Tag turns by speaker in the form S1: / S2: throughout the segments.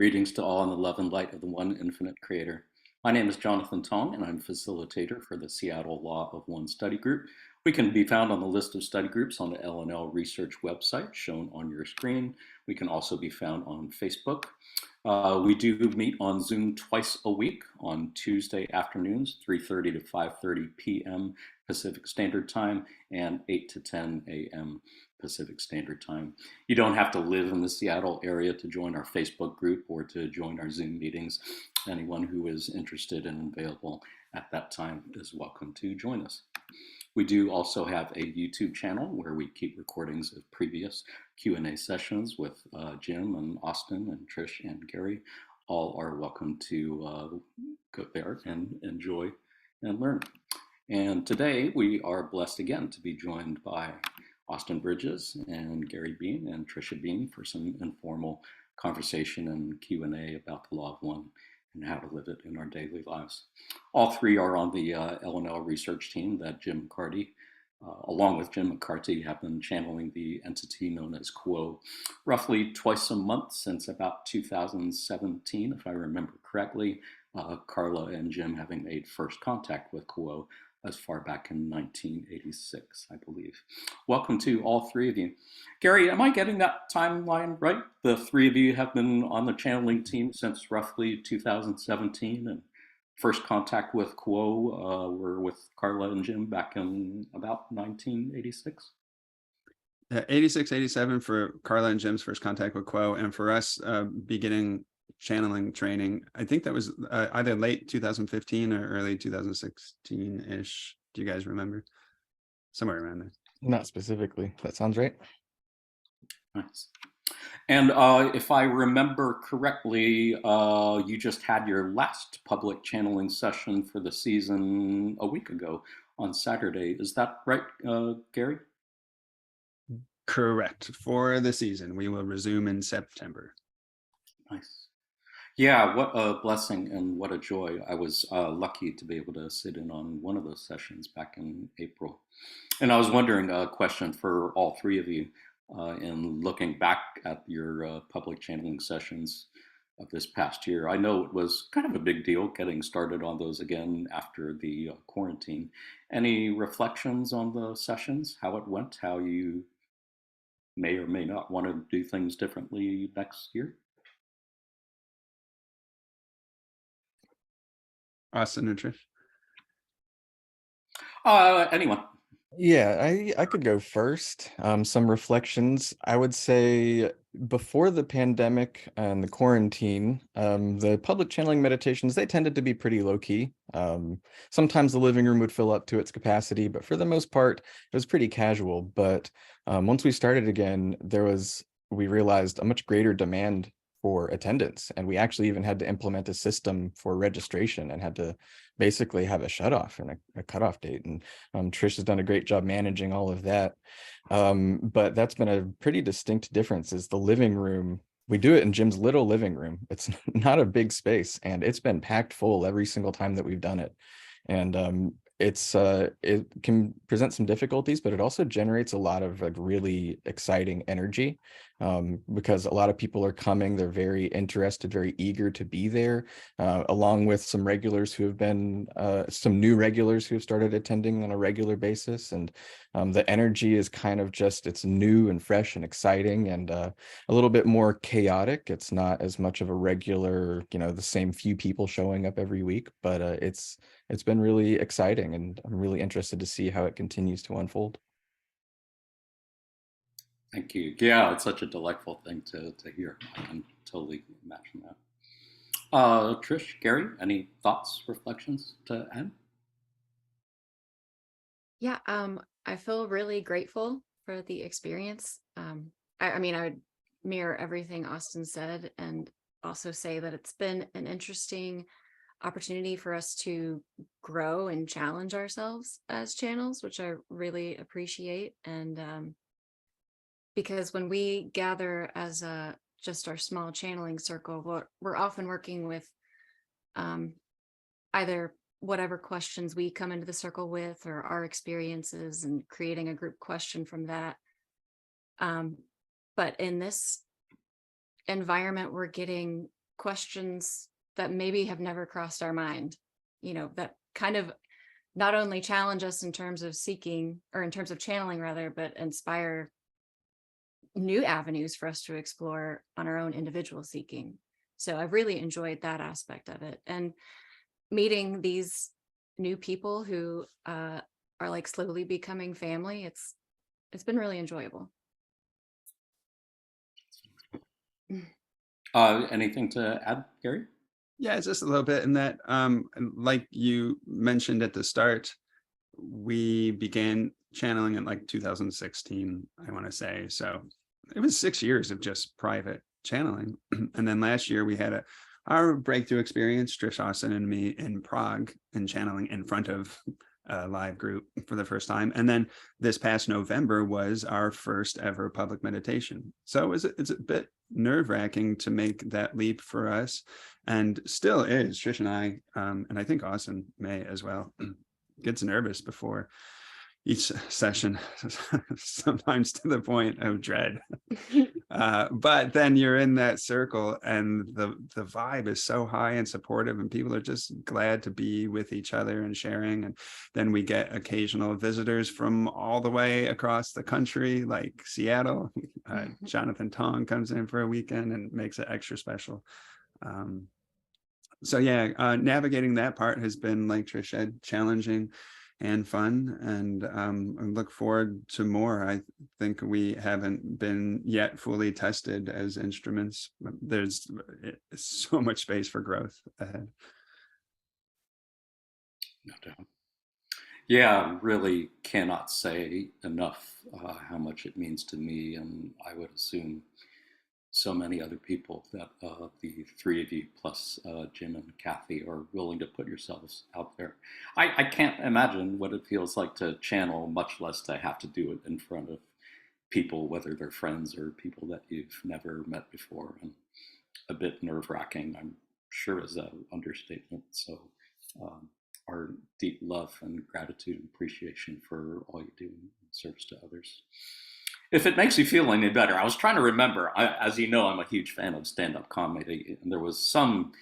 S1: Greetings to all in the love and light of the one infinite creator. My name is Jonathan Tong, and I'm facilitator for the Seattle Law of One study group. We can be found on the list of study groups on the LNL research website shown on your screen. We can also be found on Facebook. We do meet on Zoom twice a week on Tuesday afternoons, 3:30 to 5:30 p.m. Pacific Standard Time and 8 to 10 a.m. Pacific Standard Time. You don't have to live in the Seattle area to join our Facebook group or to join our Zoom meetings. Anyone who is interested and available at that time is welcome to join us. We do also have a YouTube channel where we keep recordings of previous Q&A sessions with Jim and Austin and Trish and Gary. All are welcome to go there and enjoy and learn. And today we are blessed again to be joined by Austin Bridges and Gary Bean and Trisha Bean for some informal conversation and Q&A about the law of one and how to live it in our daily lives. All three are on the LNL research team that Jim McCarty, along with Jim McCarty, have been channeling the entity known as Quo roughly twice a month since about 2017, if I remember correctly, Carla and Jim having made first contact with Quo as far back in 1986, I believe. Welcome to all three of you. Gary, am I getting that timeline right? The three of you have been on the channeling team since roughly 2017, and first contact with Quo were with Carla and Jim back in about 1986?
S2: 86, 87 for Carla and Jim's first contact with Quo, and for us beginning channeling training, I think that was either late 2015 or early 2016-ish. Do you guys remember? Somewhere around there.
S3: Not specifically. That sounds right.
S1: Nice. And if I remember correctly, you just had your last public channeling session for the season a week ago on Saturday. Is that right, Gary?
S2: Correct. For the season. We will resume in September.
S1: Nice. Yeah, what a blessing and what a joy. I was lucky to be able to sit in on one of those sessions back in April. And I was wondering, a question for all three of you, in looking back at your public channeling sessions of this past year. I know it was kind of a big deal getting started on those again after the quarantine. Any reflections on the sessions, how it went, how you may or may not want to do things differently next year?
S2: Austin and Trish?
S1: Anyone.
S3: Yeah, I could go first. Some reflections. I would say before the pandemic and the quarantine, the public channeling meditations, they tended to be pretty low key. Sometimes the living room would fill up to its capacity, but for the most part, it was pretty casual. But once we started again, we realized a much greater demand for attendance, and we actually even had to implement a system for registration and had to basically have a shutoff and a cutoff date. And Trish has done a great job managing all of that. But that's been a pretty distinct difference is the living room. We do it in Jim's little living room. It's not a big space, and it's been packed full every single time that we've done it. And it can present some difficulties, but it also generates a lot of like really exciting energy, because a lot of people are coming. They're very interested, very eager to be there, along with some regulars who have been some new regulars who have started attending on a regular basis. And the energy is kind of just, it's new and fresh and exciting, and a little bit more chaotic. It's not as much of a regular, the same few people showing up every week, but it's been really exciting, and I'm really interested to see how it continues to unfold.
S1: Thank you. Yeah, it's such a delightful thing to hear. I can totally imagine that. Trish, Gary, any thoughts, reflections to add?
S4: Yeah, I feel really grateful for the experience. I mean, I would mirror everything Austin said and also say that it's been an interesting opportunity for us to grow and challenge ourselves as channels, which I really appreciate. And because when we gather as just our small channeling circle, we're often working with either whatever questions we come into the circle with or our experiences and creating a group question from that. But in this environment, we're getting questions that maybe have never crossed our mind, that kind of not only challenge us in terms of seeking, or in terms of channeling rather, but inspire new avenues for us to explore on our own individual seeking. So I've really enjoyed that aspect of it, and meeting these new people who are like slowly becoming family. It's been really enjoyable.
S1: Anything to add, Gary?
S2: Yeah, just a little bit in that, like you mentioned at the start, we began channeling in like 2016, I want to say. So it was 6 years of just private channeling. And then last year we had our breakthrough experience, Trish, Austin, and me in Prague, and channeling in front of a live group for the first time. And then this past November was our first ever public meditation. So it's a bit nerve-wracking to make that leap for us, and still is. Trish and I, and I think Austin may as well, gets nervous before each session, sometimes to the point of dread. But then you're in that circle, and the vibe is so high and supportive, and people are just glad to be with each other and sharing. And then we get occasional visitors from all the way across the country, like Seattle. Jonathan Tong comes in for a weekend and makes it extra special. So yeah, navigating that part has been, like Trish said, challenging and fun, and I look forward to more. I think we haven't been yet fully tested as instruments. There's so much space for growth ahead.
S1: No doubt. Yeah, really cannot say enough how much it means to me, and I would assume so many other people, that the three of you plus Jim and Kathy are willing to put yourselves out there. I can't imagine what it feels like to channel, much less to have to do it in front of people, whether they're friends or people that you've never met before. And a bit nerve-wracking, I'm sure, is an understatement. So our deep love and gratitude and appreciation for all you do in service to others. If it makes you feel any better, I was trying to remember. As you know, I'm a huge fan of stand-up comedy, and there was some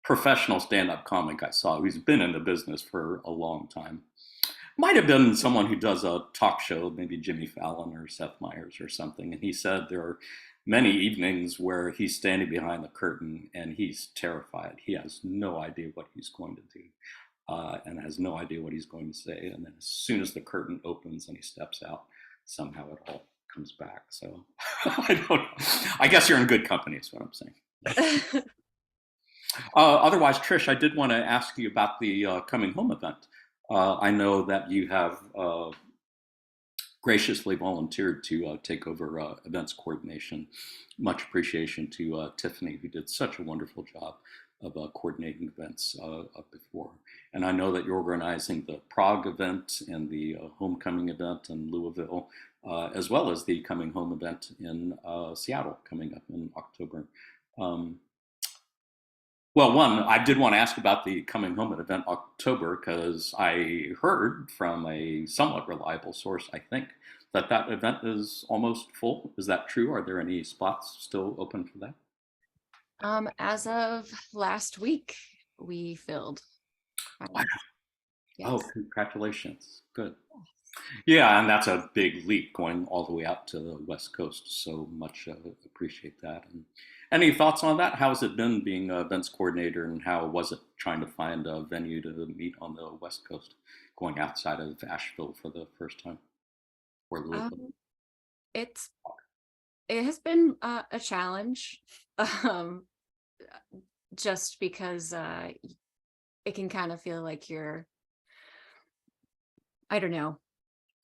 S1: professional stand-up comic I saw who's been in the business for a long time. Might have been someone who does a talk show, maybe Jimmy Fallon or Seth Meyers or something, and he said there are many evenings where he's standing behind the curtain and he's terrified. He has no idea what he's going to do, and has no idea what he's going to say. And then as soon as the curtain opens and he steps out, somehow it all comes back. So I don't know. I guess you're in good company is what I'm saying. Otherwise, Trish, I did want to ask you about the Coming Home event. I know that you have graciously volunteered to take over events coordination. Much appreciation to Tiffany, who did such a wonderful job of coordinating events before. And I know that you're organizing the Prague event and the Homecoming event in Louisville, as well as the Coming Home event in Seattle coming up in October. Well, one, I did want to ask about the Coming Home event October, because I heard from a somewhat reliable source, I think, that that event is almost full. Is that true? Are there any spots still open for that?
S4: As of last week, we filled.
S1: Wow.
S4: Yes.
S1: Oh, congratulations. Good. Yeah, and that's a big leap going all the way out to the West Coast. So much appreciate that. And any thoughts on that? How has it been being an events coordinator, and how was it trying to find a venue to meet on the West Coast, going outside of Asheville for the first time? Or Louisville?
S4: It has been a challenge, just because it can kind of feel like I don't know.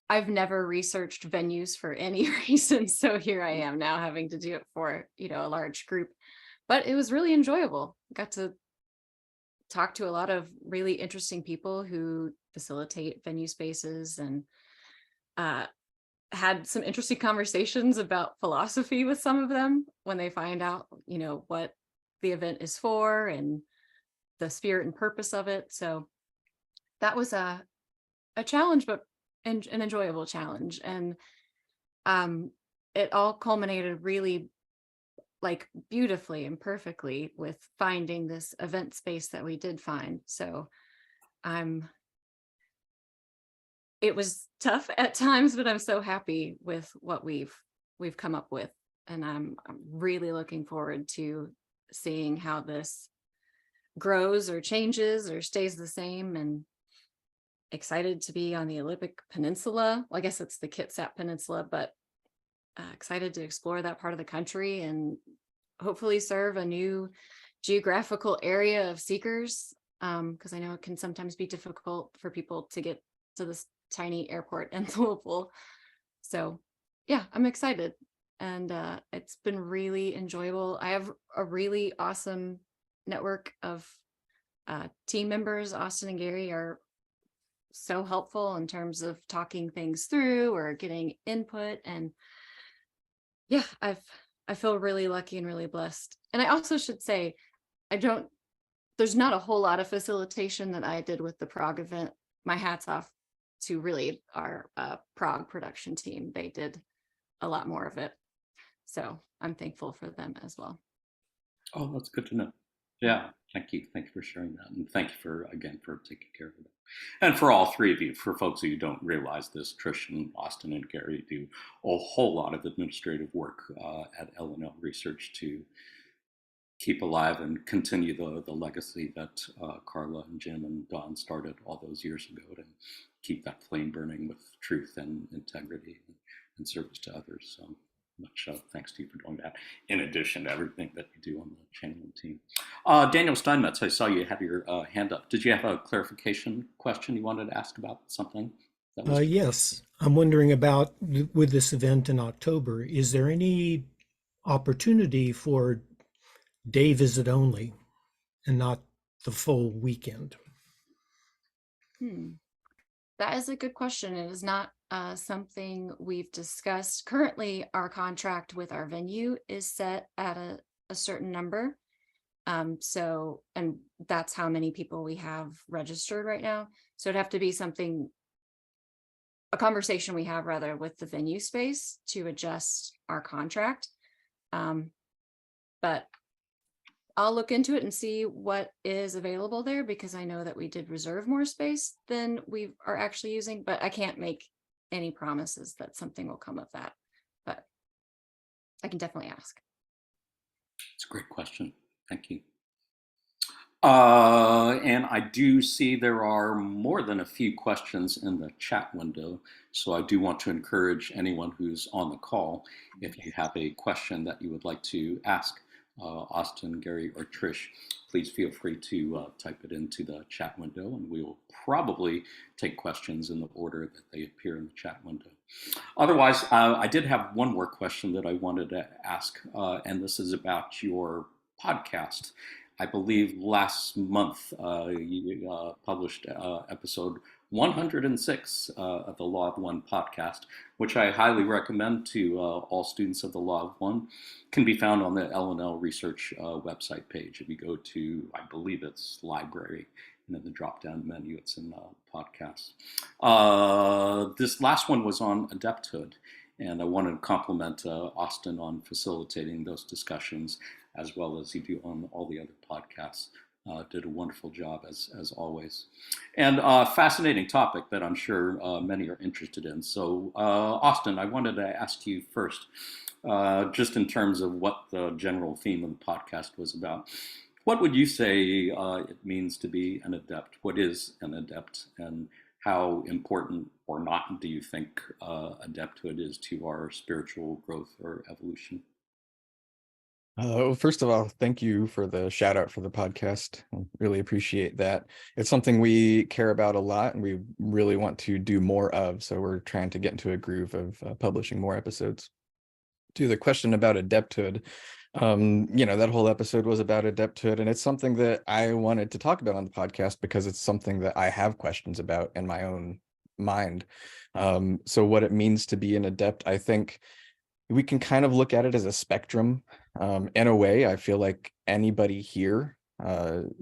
S4: I've never researched venues for any reason, so here I am now having to do it for, a large group. But it was really enjoyable. Got to talk to a lot of really interesting people who facilitate venue spaces, and had some interesting conversations about philosophy with some of them when they find out, what the event is for and the spirit and purpose of it. So that was a challenge, but an enjoyable challenge. And it all culminated really like beautifully and perfectly with finding this event space that we did find. So it was tough at times, but I'm so happy with what we've come up with. And I'm really looking forward to seeing how this grows or changes or stays the same, and excited to be on the Olympic Peninsula. Well, I guess it's the Kitsap Peninsula, but excited to explore that part of the country and hopefully serve a new geographical area of seekers, because I know it can sometimes be difficult for people to get to this tiny airport in Louisville. So yeah, I'm excited, and it's been really enjoyable. I have a really awesome network of team members. Austin and Gary are so helpful in terms of talking things through or getting input, and yeah, I feel really lucky and really blessed. And I also should say, there's not a whole lot of facilitation that I did with the Prague event. My hat's off to really our Prague production team. They did a lot more of it. So I'm thankful for them as well.
S1: Oh, that's good to know. Yeah, thank you. Thank you for sharing that. And thank you for taking care of it. And for all three of you, for folks who don't realize this, Trish and Austin and Gary do a whole lot of administrative work at LNL Research to keep alive and continue the legacy that Carla and Jim and Don started all those years ago, to keep that flame burning with truth and integrity and service to others. So much thanks to you for doing that, in addition to everything that you do on the channeling team. Daniel Steinmetz, I saw you have your hand up. Did you have a clarification question you wanted to ask about something? That was
S5: Yes, I'm wondering about with this event in October, is there any opportunity for day visit only and not the full weekend?
S4: That is a good question. It is not something we've discussed. Currently, our contract with our venue is set at a certain number. So, and that's how many people we have registered right now. So it'd have to be a conversation we have rather with the venue space to adjust our contract. But I'll look into it and see what is available there, because I know that we did reserve more space than we are actually using, but I can't make any promises that something will come of that. But I can definitely ask.
S1: It's a great question. Thank you. And I do see there are more than a few questions in the chat window. So I do want to encourage anyone who's on the call, if you have a question that you would like to ask Austin, Gary, or Trish, please feel free to type it into the chat window, and we will probably take questions in the order that they appear in the chat window. Otherwise, I did have one more question that I wanted to ask, and this is about your podcast. I believe last month you published episode 106 of the Law of One podcast, which I highly recommend to all students of the Law of One. Can be found on the LNL Research website page. If you go to, I believe it's library, and in the drop-down menu, it's in podcasts. This last one was on adepthood, and I wanted to compliment Austin on facilitating those discussions, as well as you do on all the other podcasts. Did a wonderful job as always. And fascinating topic that I'm sure many are interested in. So Austin, I wanted to ask you first, just in terms of what the general theme of the podcast was about. What would you say it means to be an adept? What is an adept, and how important or not do you think adepthood is to our spiritual growth or evolution?
S3: First of all, thank you for the shout out for the podcast. I really appreciate that. It's something we care about a lot and we really want to do more of. So we're trying to get into a groove of publishing more episodes. To the question about adepthood, that whole episode was about adepthood, and it's something that I wanted to talk about on the podcast because it's something that I have questions about in my own mind. So what it means to be an adept, I think we can kind of look at it as a spectrum. In a way, I feel like anybody here,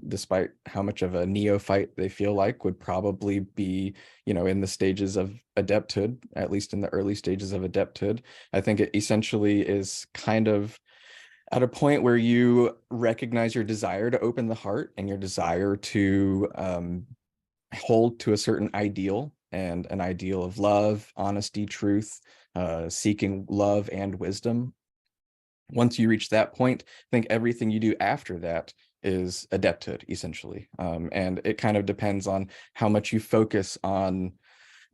S3: despite how much of a neophyte they feel like, would probably be, in the stages of adepthood, at least in the early stages of adepthood. I think it essentially is kind of At a point where you recognize your desire to open the heart and your desire to hold to a certain ideal, and an ideal of love, honesty, truth, seeking love and wisdom. Once you reach that point, I think everything you do after that is adepthood, essentially. And it kind of depends on how much you focus on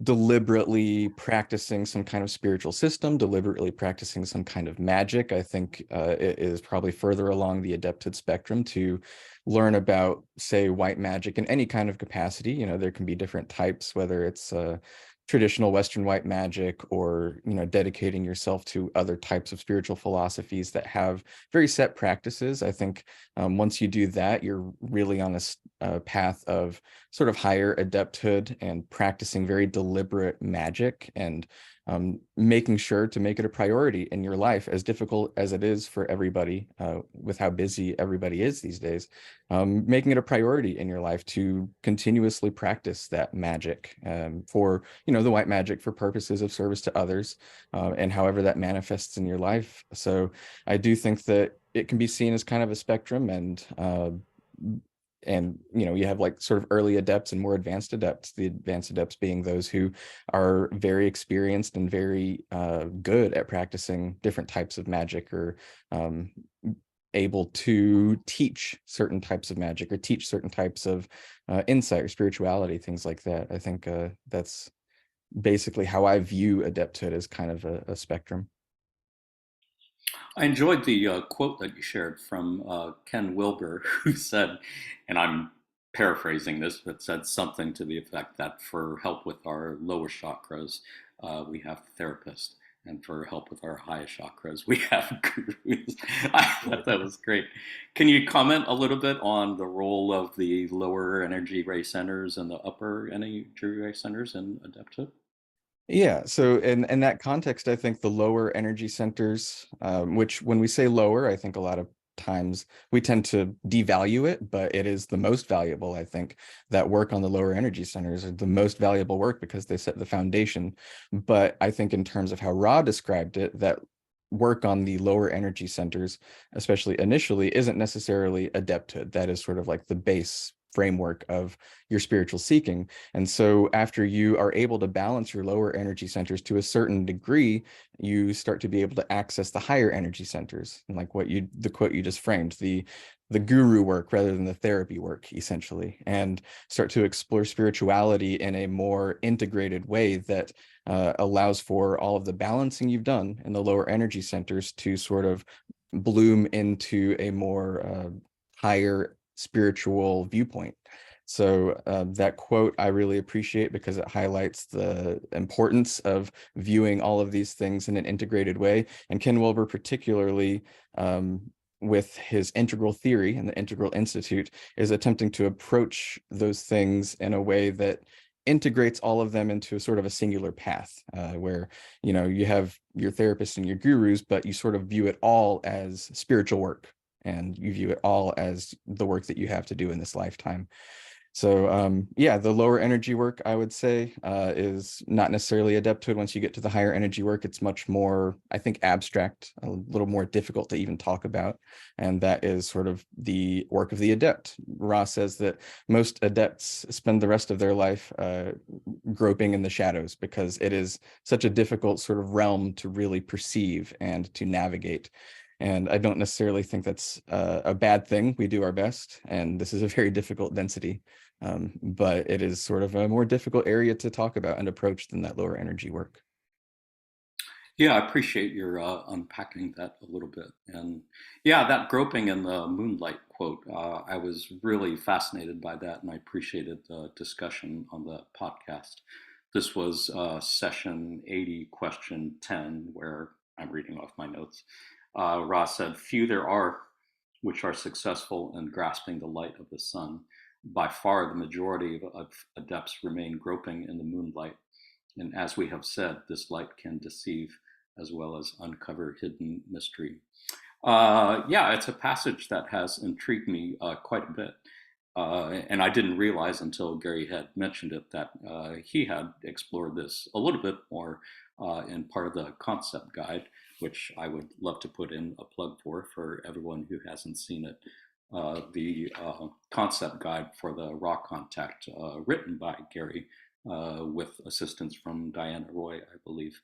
S3: deliberately practicing some kind of spiritual system, deliberately practicing some kind of magic. I think it is probably further along the adepthood spectrum to learn about, say, white magic in any kind of capacity. You know, there can be different types, whether it's traditional Western white magic, or, you know, dedicating yourself to other types of spiritual philosophies that have very set practices. I think once you do that, you're really on a path of sort of higher adepthood and practicing very deliberate magic, and making sure to make it a priority in your life, as difficult as it is for everybody with how busy everybody is these days. Making it a priority in your life to continuously practice that magic for, you know, the white magic for purposes of service to others, and however that manifests in your life. So I do think that it can be seen as kind of a spectrum, and you know, you have like sort of early adepts and more advanced adepts, the advanced adepts being those who are very experienced and very good at practicing different types of magic, or able to teach certain types of magic, or teach certain types of insight or spirituality, things like that. I think that's basically how I view adepthood, as kind of a spectrum.
S1: I enjoyed the quote that you shared from Ken Wilber, who said, and I'm paraphrasing this, but said something to the effect that for help with our lower chakras, we have therapists, and for help with our highest chakras, we have gurus. I thought that was great. Can you comment a little bit on the role of the lower energy ray centers and the upper energy ray centers in adepthood?
S3: Yeah, so in that context, I think the lower energy centers, which when we say lower, I think a lot of times we tend to devalue it, but it is the most valuable. I think that work on the lower energy centers are the most valuable work because they set the foundation. But I think in terms of how Ra described it, that work on the lower energy centers, especially initially, isn't necessarily adepthood. That is sort of like the base framework of your spiritual seeking. And so after you are able to balance your lower energy centers to a certain degree, you start to be able to access the higher energy centers, and like the quote you just framed, the guru work rather than the therapy work, essentially, and start to explore spirituality in a more integrated way that allows for all of the balancing you've done in the lower energy centers to sort of bloom into a more higher spiritual viewpoint. So that quote I really appreciate, because it highlights the importance of viewing all of these things in an integrated way. And Ken Wilber particularly, with his integral theory and the Integral Institute, is attempting to approach those things in a way that integrates all of them into a sort of a singular path, where, you know, you have your therapists and your gurus, but you sort of view it all as spiritual work, and you view it all as the work that you have to do in this lifetime. So yeah, the lower energy work, I would say, is not necessarily adepthood. Once you get to the higher energy work, it's much more, I think, abstract, a little more difficult to even talk about. And that is sort of the work of the adept. Ra says that most adepts spend the rest of their life groping in the shadows, because it is such a difficult sort of realm to really perceive and to navigate. And I don't necessarily think that's a bad thing. We do our best, and this is a very difficult density. But it is sort of a more difficult area to talk about and approach than that lower energy work.
S1: Yeah, I appreciate your unpacking that a little bit. And yeah, that groping in the moonlight quote, I was really fascinated by that, and I appreciated the discussion on the podcast. This was session 80, question 10, where I'm reading off my notes. Ross said, few there are which are successful in grasping the light of the sun. By far, the majority of adepts remain groping in the moonlight. And as we have said, this light can deceive as well as uncover hidden mystery. Yeah, it's a passage that has intrigued me quite a bit. And I didn't realize until Gary had mentioned it that he had explored this a little bit more in part of the concept guide. which I would love to put in a plug for everyone who hasn't seen it. The concept guide for the raw contact, written by Gary, with assistance from Diana Roy, I believe.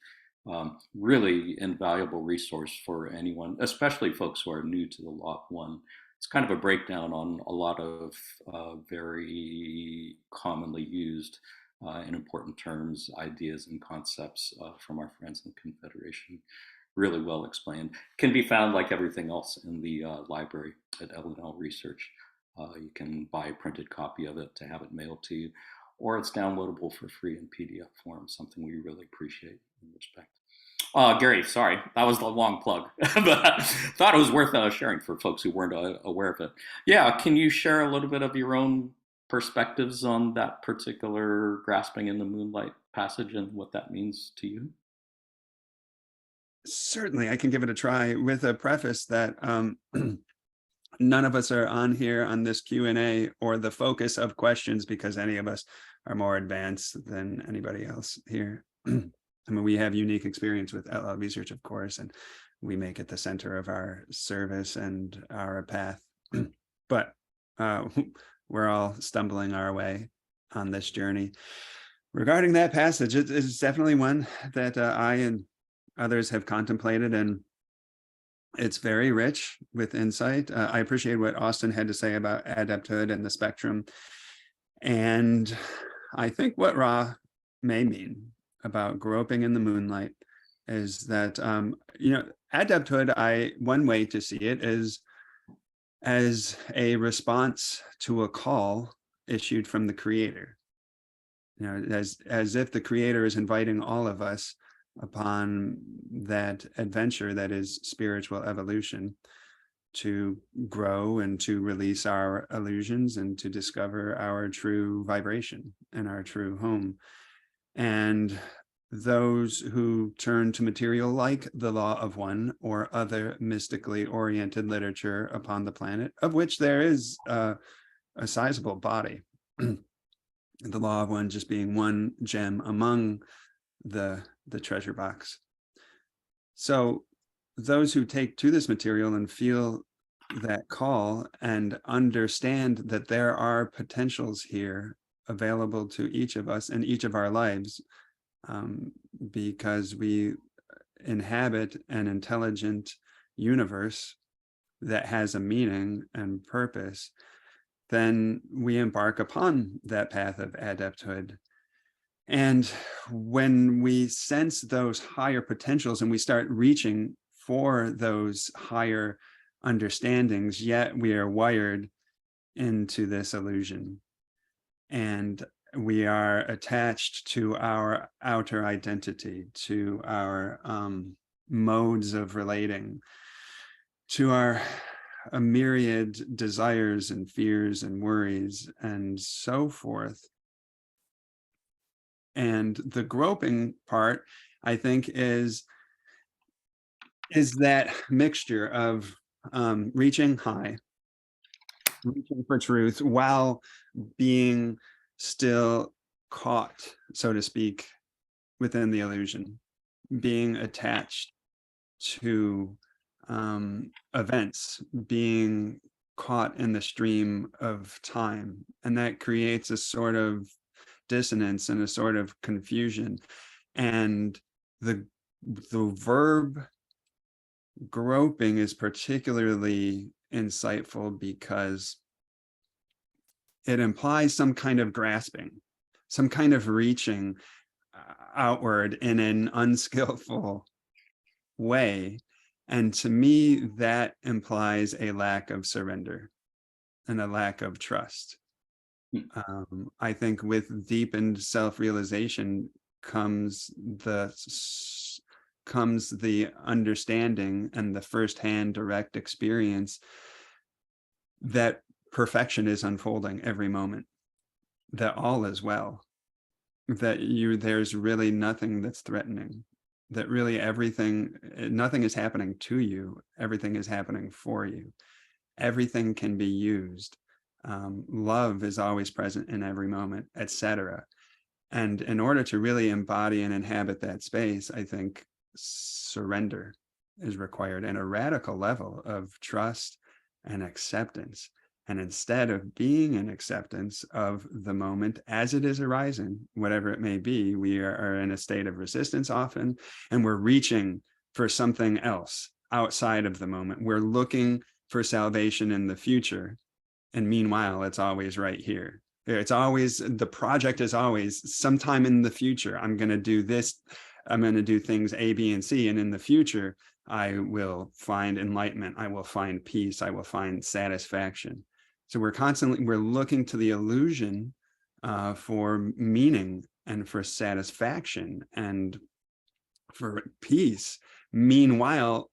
S1: Really invaluable resource for anyone, especially folks who are new to the Law of One. It's kind of a breakdown on a lot of very commonly used and important terms, ideas, and concepts from our friends in the Confederation. Really well explained. Can be found, like everything else, in the library at L&L Research. You can buy a printed copy of it to have it mailed to you, or it's downloadable for free in PDF form, something we really appreciate and respect. Gary, sorry, that was the long plug, but I thought it was worth sharing for folks who weren't aware of it. Yeah, can you share a little bit of your own perspectives on that particular grasping in the moonlight passage and what that means to you?
S2: Certainly, I can give it a try with a preface that none of us are on here on this Q&A or the focus of questions because any of us are more advanced than anybody else here. I mean, we have unique experience with LL research, of course, and we make it the center of our service and our path. But we're all stumbling our way on this journey. Regarding that passage, it is definitely one that I and others have contemplated, and it's very rich with insight. I appreciate what Austin had to say about adepthood and the spectrum. And I think what Ra may mean about groping in the moonlight is that, adepthood, one way to see it is as a response to a call issued from the creator. As if the creator is inviting all of us upon that adventure that is spiritual evolution, to grow and to release our illusions and to discover our true vibration and our true home. And those who turn to material like the Law of One or other mystically oriented literature upon the planet, of which there is a sizable body, the Law of One just being one gem among the treasure box. So those who take to this material and feel that call and understand that there are potentials here available to each of us in each of our lives, because we inhabit an intelligent universe that has a meaning and purpose, then we embark upon that path of adepthood. And when we sense those higher potentials and we start reaching for those higher understandings, yet we are wired into this illusion. And we are attached to our outer identity, to our modes of relating, to our a myriad desires and fears and worries and so forth. And the groping part, I think, is that mixture of reaching high, reaching for truth, while being still caught, so to speak, within the illusion, being attached to events, being caught in the stream of time. And that creates a sort of dissonance and a sort of confusion. And the verb groping is particularly insightful because it implies some kind of grasping, some kind of reaching outward in an unskillful way. And to me, that implies a lack of surrender and a lack of trust. I think with deepened self-realization comes the understanding and the firsthand direct experience that perfection is unfolding every moment, that all is well, that there's really nothing that's threatening, that really nothing is happening to you, everything is happening for you, everything can be used. Love is always present in every moment, etc. And in order to really embody and inhabit that space, I think surrender is required, and a radical level of trust and acceptance. And instead of being in acceptance of the moment as it is arising, whatever it may be, we are in a state of resistance often, and we're reaching for something else outside of the moment. We're looking for salvation in the future. And meanwhile, it's always right here. It's always, the project is always sometime in the future. I'm going to do this. I'm going to do things A, B, and C. And in the future, I will find enlightenment. I will find peace. I will find satisfaction. So we're looking to the illusion for meaning and for satisfaction and for peace. Meanwhile,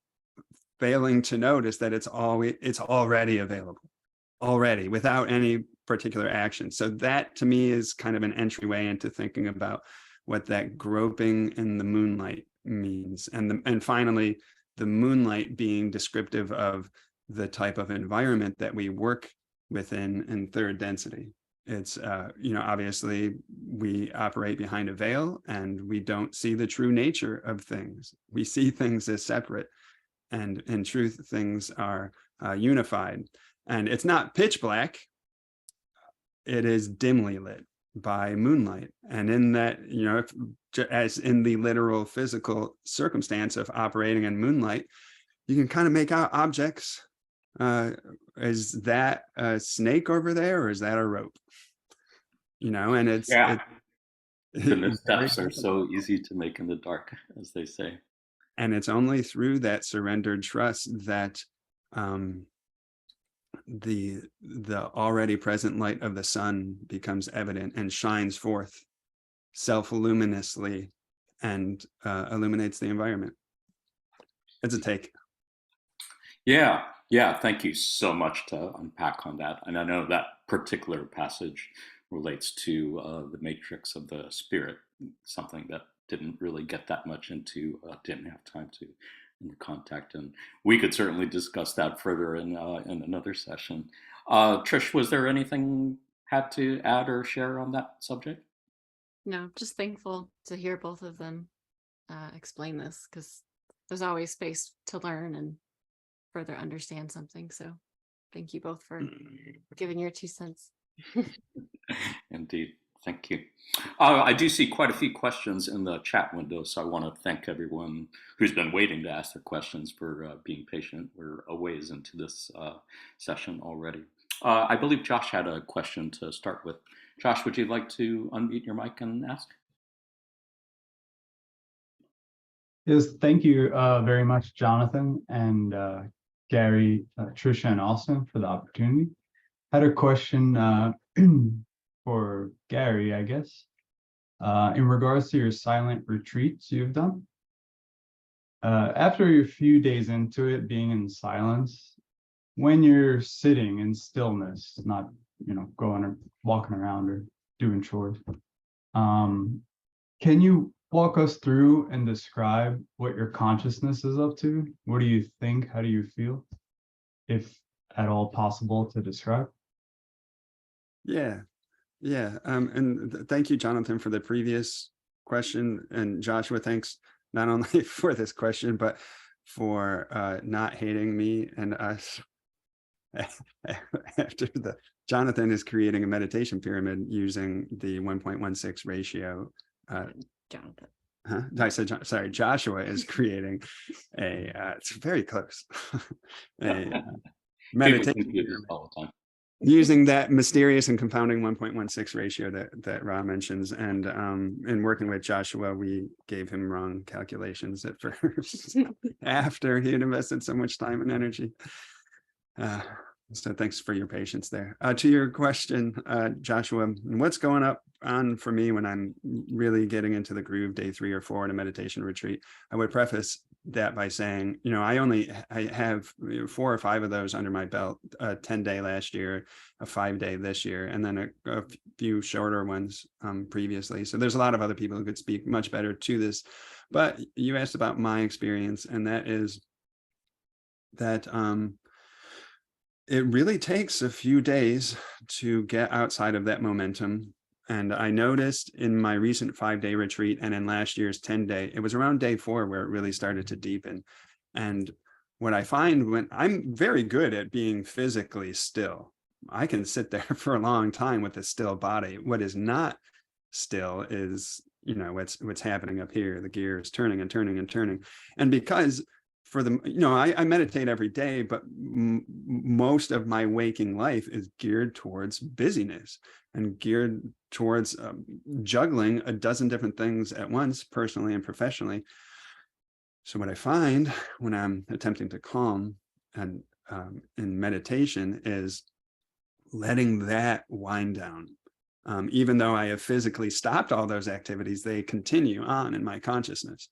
S2: failing to notice that it's already available, already, without any particular action. So that to me is kind of an entryway into thinking about what that groping in the moonlight means. And finally, the moonlight being descriptive of the type of environment that we work within in third density. It's, obviously we operate behind a veil and we don't see the true nature of things. We see things as separate, and in truth, things are unified. And it's not pitch black, it is dimly lit by moonlight. And in that, as in the literal physical circumstance of operating in moonlight, you can kind of make out objects. Is that a snake over there, or is that a rope? And it's,
S1: yeah. The missteps are so easy to make in the dark, as they say.
S2: And it's only through that surrendered trust that the already present light of the sun becomes evident and shines forth self-luminously and illuminates the environment. It's a take.
S1: Yeah, thank you so much to unpack on that. And I know that particular passage relates to the matrix of the spirit, something that didn't really get that much into, didn't have time to in contact. And we could certainly discuss that further in another session. Trish, was there anything had to add or share on that subject?
S4: No, just thankful to hear both of them explain this, because there's always space to learn and further understand something. So thank you both for giving your 2 cents.
S1: Indeed. Thank you. I do see quite a few questions in the chat window, so I want to thank everyone who's been waiting to ask their questions for being patient. We're a ways into this session already. I believe Josh had a question to start with. Josh, would you like to unmute your mic and ask?
S6: Yes, thank you very much, Jonathan and Gary, Trisha, and Austin for the opportunity. I had a question for Gary, I guess, in regards to your silent retreats you've done. After a few days into it, being in silence, when you're sitting in stillness, not going or walking around or doing chores, can you walk us through and describe what your consciousness is up to? What do you think? How do you feel? If at all possible to describe?
S2: Yeah. And thank you, Jonathan, for the previous question. And Joshua, thanks not only for this question, but for not hating me and us. After Jonathan is creating a meditation pyramid using the 1.16 ratio.
S4: Jonathan.
S2: Huh? I said, sorry, Joshua is creating it's very close. Meditation pyramid
S1: all the time.
S2: Using that mysterious and compounding 1.16 ratio that Ra mentions. And in working with Joshua, we gave him wrong calculations at first after he had invested so much time and energy. So thanks for your patience there. To your question, Joshua, what's going on for me when I'm really getting into the groove, day 3 or 4 in a meditation retreat? I would preface that by saying, I have 4 or 5 of those under my belt, a 10-day last year, a 5-day this year, and then a few shorter ones previously. So there's a lot of other people who could speak much better to this. But you asked about my experience, and that is that it really takes a few days to get outside of that momentum. And I noticed in my recent 5-day retreat and in last year's 10-day, it was around day 4 where it really started to deepen. And what I find when I'm very good at being physically still, I can sit there for a long time with a still body. What is not still is, what's happening up here. The gears turning and turning and turning. And because I meditate every day, but most of my waking life is geared towards busyness and geared towards juggling a dozen different things at once, personally and professionally. So what I find when I'm attempting to calm and in meditation is letting that wind down. Even though I have physically stopped all those activities, they continue on in my consciousness.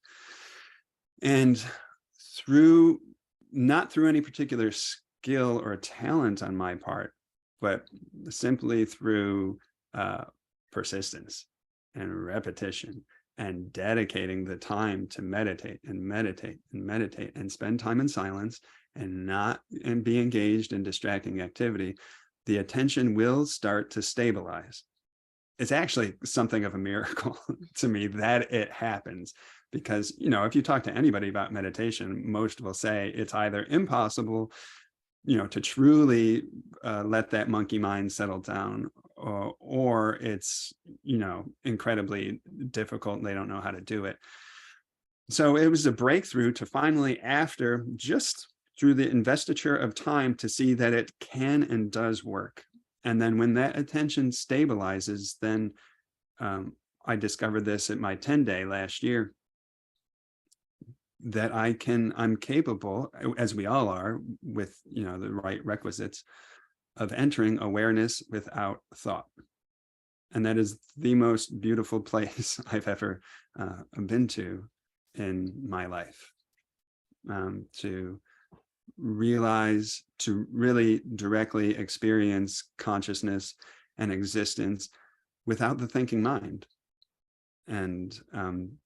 S2: And not through any particular skill or talent on my part, but simply through persistence and repetition and dedicating the time to meditate and meditate and meditate and spend time in silence and be engaged in distracting activity, the attention will start to stabilize. It's actually something of a miracle to me that it happens, because, if you talk to anybody about meditation, most will say it's either impossible, to truly let that monkey mind settle down, or it's, incredibly difficult and they don't know how to do it. So it was a breakthrough to finally, after just through the investiture of time, to see that it can and does work. And then when that attention stabilizes, then I discovered this at my 10-day last year, that I'm capable, as we all are, with the right requisites, of entering awareness without thought. And that is the most beautiful place I've ever been to in my life. To realize, to really directly experience consciousness and existence without the thinking mind. And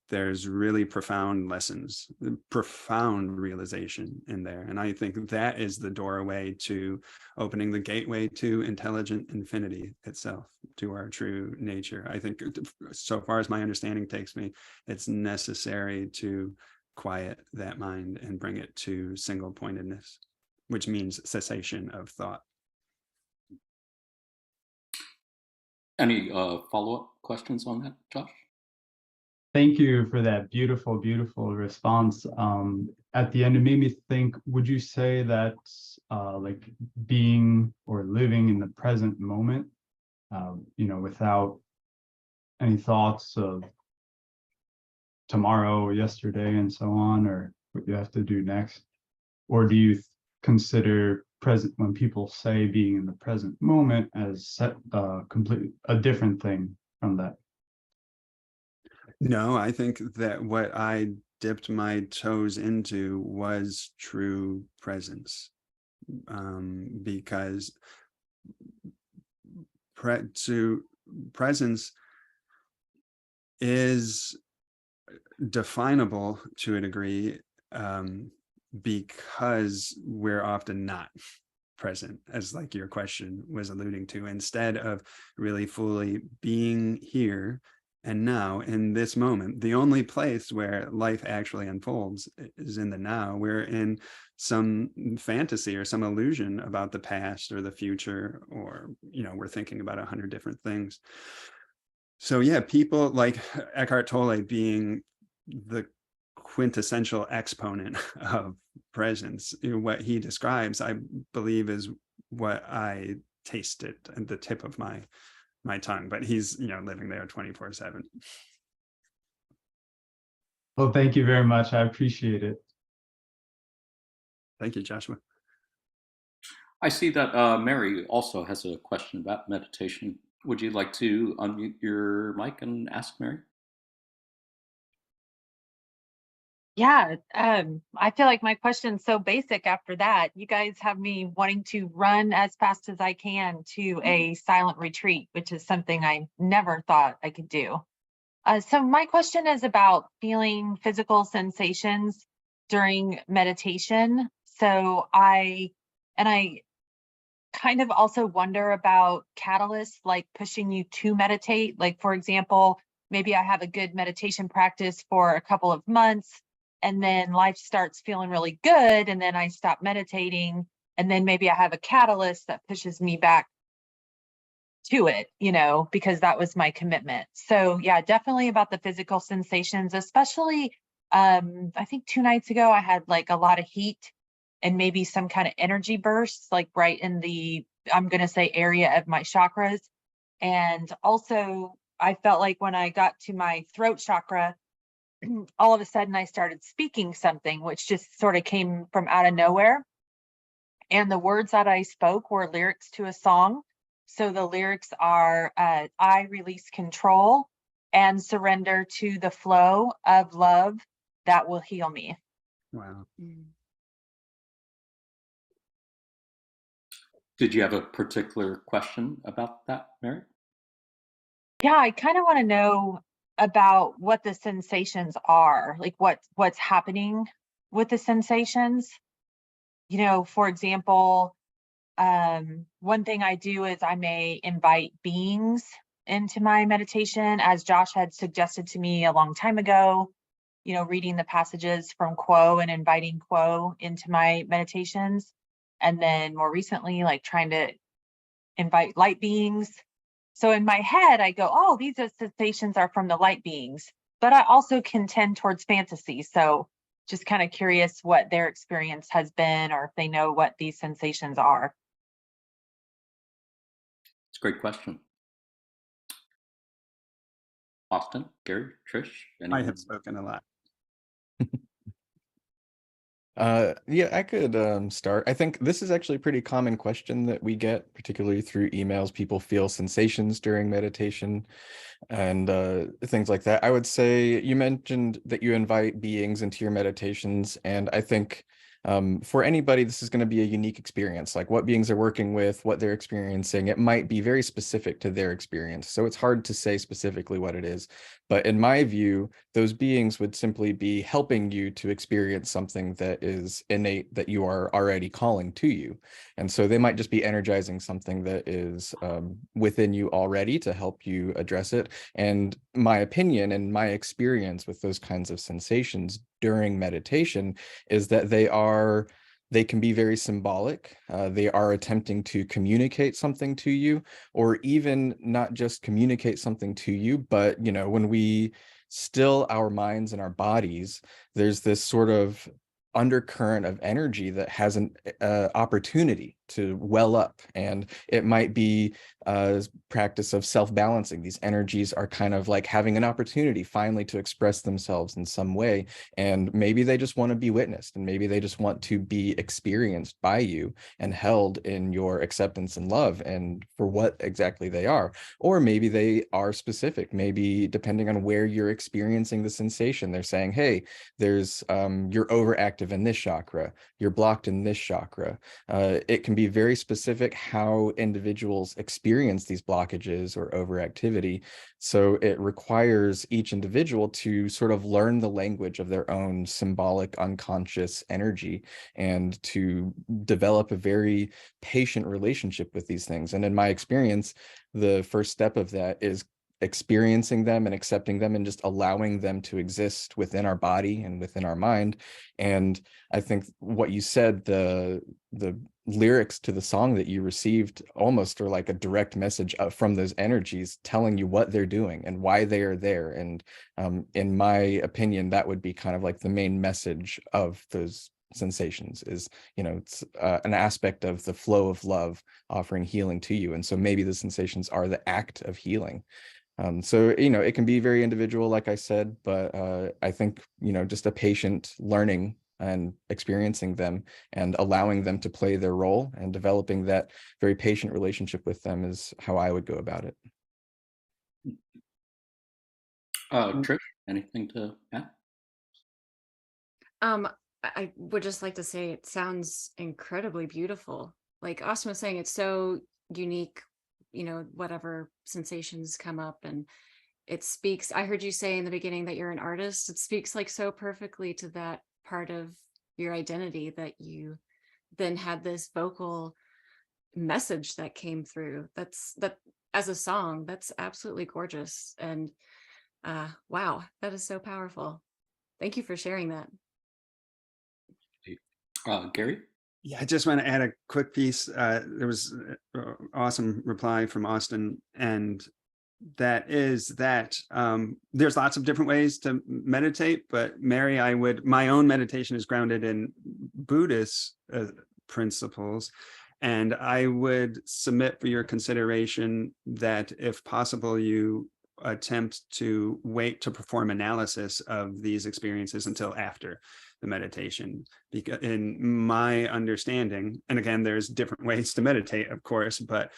S2: there's really profound lessons, profound realization in there. And I think that is the doorway to opening the gateway to intelligent infinity itself, to our true nature. I think, so far as my understanding takes me, it's necessary to quiet that mind and bring it to single pointedness, which means cessation of thought.
S1: Any follow-up questions on that, Josh?
S6: Thank you for that beautiful, beautiful response. At the end, it made me think, would you say that like being or living in the present moment, without any thoughts of tomorrow or yesterday and so on, or what you have to do next? Or do you consider present, when people say being in the present moment, as completely a different thing from that?
S2: No, I think that what I dipped my toes into was true presence, because presence is definable to a degree, because we're often not present, as like your question was alluding to, instead of really fully being here and now in this moment. The only place where life actually unfolds is in the now. We're in some fantasy or some illusion about the past or the future, or we're thinking about 100 different things. So yeah, people like Eckhart Tolle being the quintessential exponent of presence. What he describes, I believe, is what I tasted at the tip of my tongue, but he's living there 24/7.
S6: Well, thank you very much. I appreciate it.
S2: Thank you, Joshua.
S1: I see that Mary also has a question about meditation. Would you like to unmute your mic and ask Mary?
S7: Yeah, I feel like my question's so basic after that. You guys have me wanting to run as fast as I can to a silent retreat, which is something I never thought I could do. So my question is about feeling physical sensations during meditation. So I kind of also wonder about catalysts, like pushing you to meditate. Like, for example, maybe I have a good meditation practice for a couple of months, and then life starts feeling really good, and then I stop meditating, and then maybe I have a catalyst that pushes me back to it, because that was my commitment. So yeah, definitely about the physical sensations, especially I think 2 nights ago I had like a lot of heat and maybe some kind of energy bursts, like right in the, I'm going to say, area of my chakras. And also I felt like when I got to my throat chakra, all of a sudden I started speaking something, which just sort of came from out of nowhere. And the words that I spoke were lyrics to a song. So the lyrics are, I release control and surrender to the flow of love that will heal me.
S2: Wow.
S1: Did you have a particular question about that, Mary?
S7: Yeah, I kind of want to know about what the sensations are, like what's happening with the sensations. For example, one thing I do is I may invite beings into my meditation, as Josh had suggested to me a long time ago, reading the passages from Quo and inviting Quo into my meditations. And then more recently, like trying to invite light beings. So in my head, I go, oh, these sensations are from the light beings, but I also can tend towards fantasy. So just kind of curious what their experience has been, or if they know what these sensations are.
S1: It's a great question. Austin, Gary, Trish,
S2: I
S1: anyone?
S2: have spoken a lot.
S3: Yeah, I could start. I think this is actually a pretty common question that we get, particularly through emails. People feel sensations during meditation and things like that. I would say you mentioned that you invite beings into your meditations, and I think for anybody, this is going to be a unique experience. Like what beings are working with, what they're experiencing, it might be very specific to their experience. So it's hard to say specifically what it is. But in my view, those beings would simply be helping you to experience something that is innate that you are already calling to you. And so they might just be energizing something that is within you already to help you address it. And my opinion and my experience with those kinds of sensations during meditation is that they can be very symbolic. They are attempting to communicate something to you, or even not just communicate something to you, but when we still our minds and our bodies, there's this sort of undercurrent of energy that has an opportunity to well up, and it might be a practice of self-balancing. These energies are kind of like having an opportunity finally to express themselves in some way, and maybe they just want to be witnessed, and maybe they just want to be experienced by you and held in your acceptance and love and for what exactly they are. Or maybe they are specific, maybe depending on where you're experiencing the sensation, they're saying, hey, there's you're overactive in this chakra, you're blocked in this chakra. It can be very specific how individuals experience these blockages or overactivity. So it requires each individual to sort of learn the language of their own symbolic unconscious energy and to develop a very patient relationship with these things. And in my experience, the first step of that is experiencing them and accepting them and just allowing them to exist within our body and within our mind. And I think what you said, the lyrics to the song that you received almost are like a direct message from those energies telling you what they're doing and why they are there. And in my opinion, that would be kind of like the main message of those sensations is, it's an aspect of the flow of love offering healing to you. And so maybe the sensations are the act of healing. So, it can be very individual, like I said, but I think, just a patient learning and experiencing them and allowing them to play their role and developing that very patient relationship with them is how I would go about it.
S1: Trish, anything to add?
S4: I would just like to say it sounds incredibly beautiful. Like Austin was saying, it's so unique, whatever sensations come up, and it speaks. I heard you say in the beginning that you're an artist. It speaks like so perfectly to that part of your identity, that you then had this vocal message that came through. That as a song, that's absolutely gorgeous. And wow, that is so powerful. Thank you for sharing that.
S1: Gary?
S2: Yeah, I just want to add a quick piece. There was an awesome reply from Austin, and that is that there's lots of different ways to meditate, but Mary, my own meditation is grounded in Buddhist principles, and I would submit for your consideration that if possible, you attempt to wait to perform analysis of these experiences until after the meditation, because in my understanding, and again, there's different ways to meditate, of course, but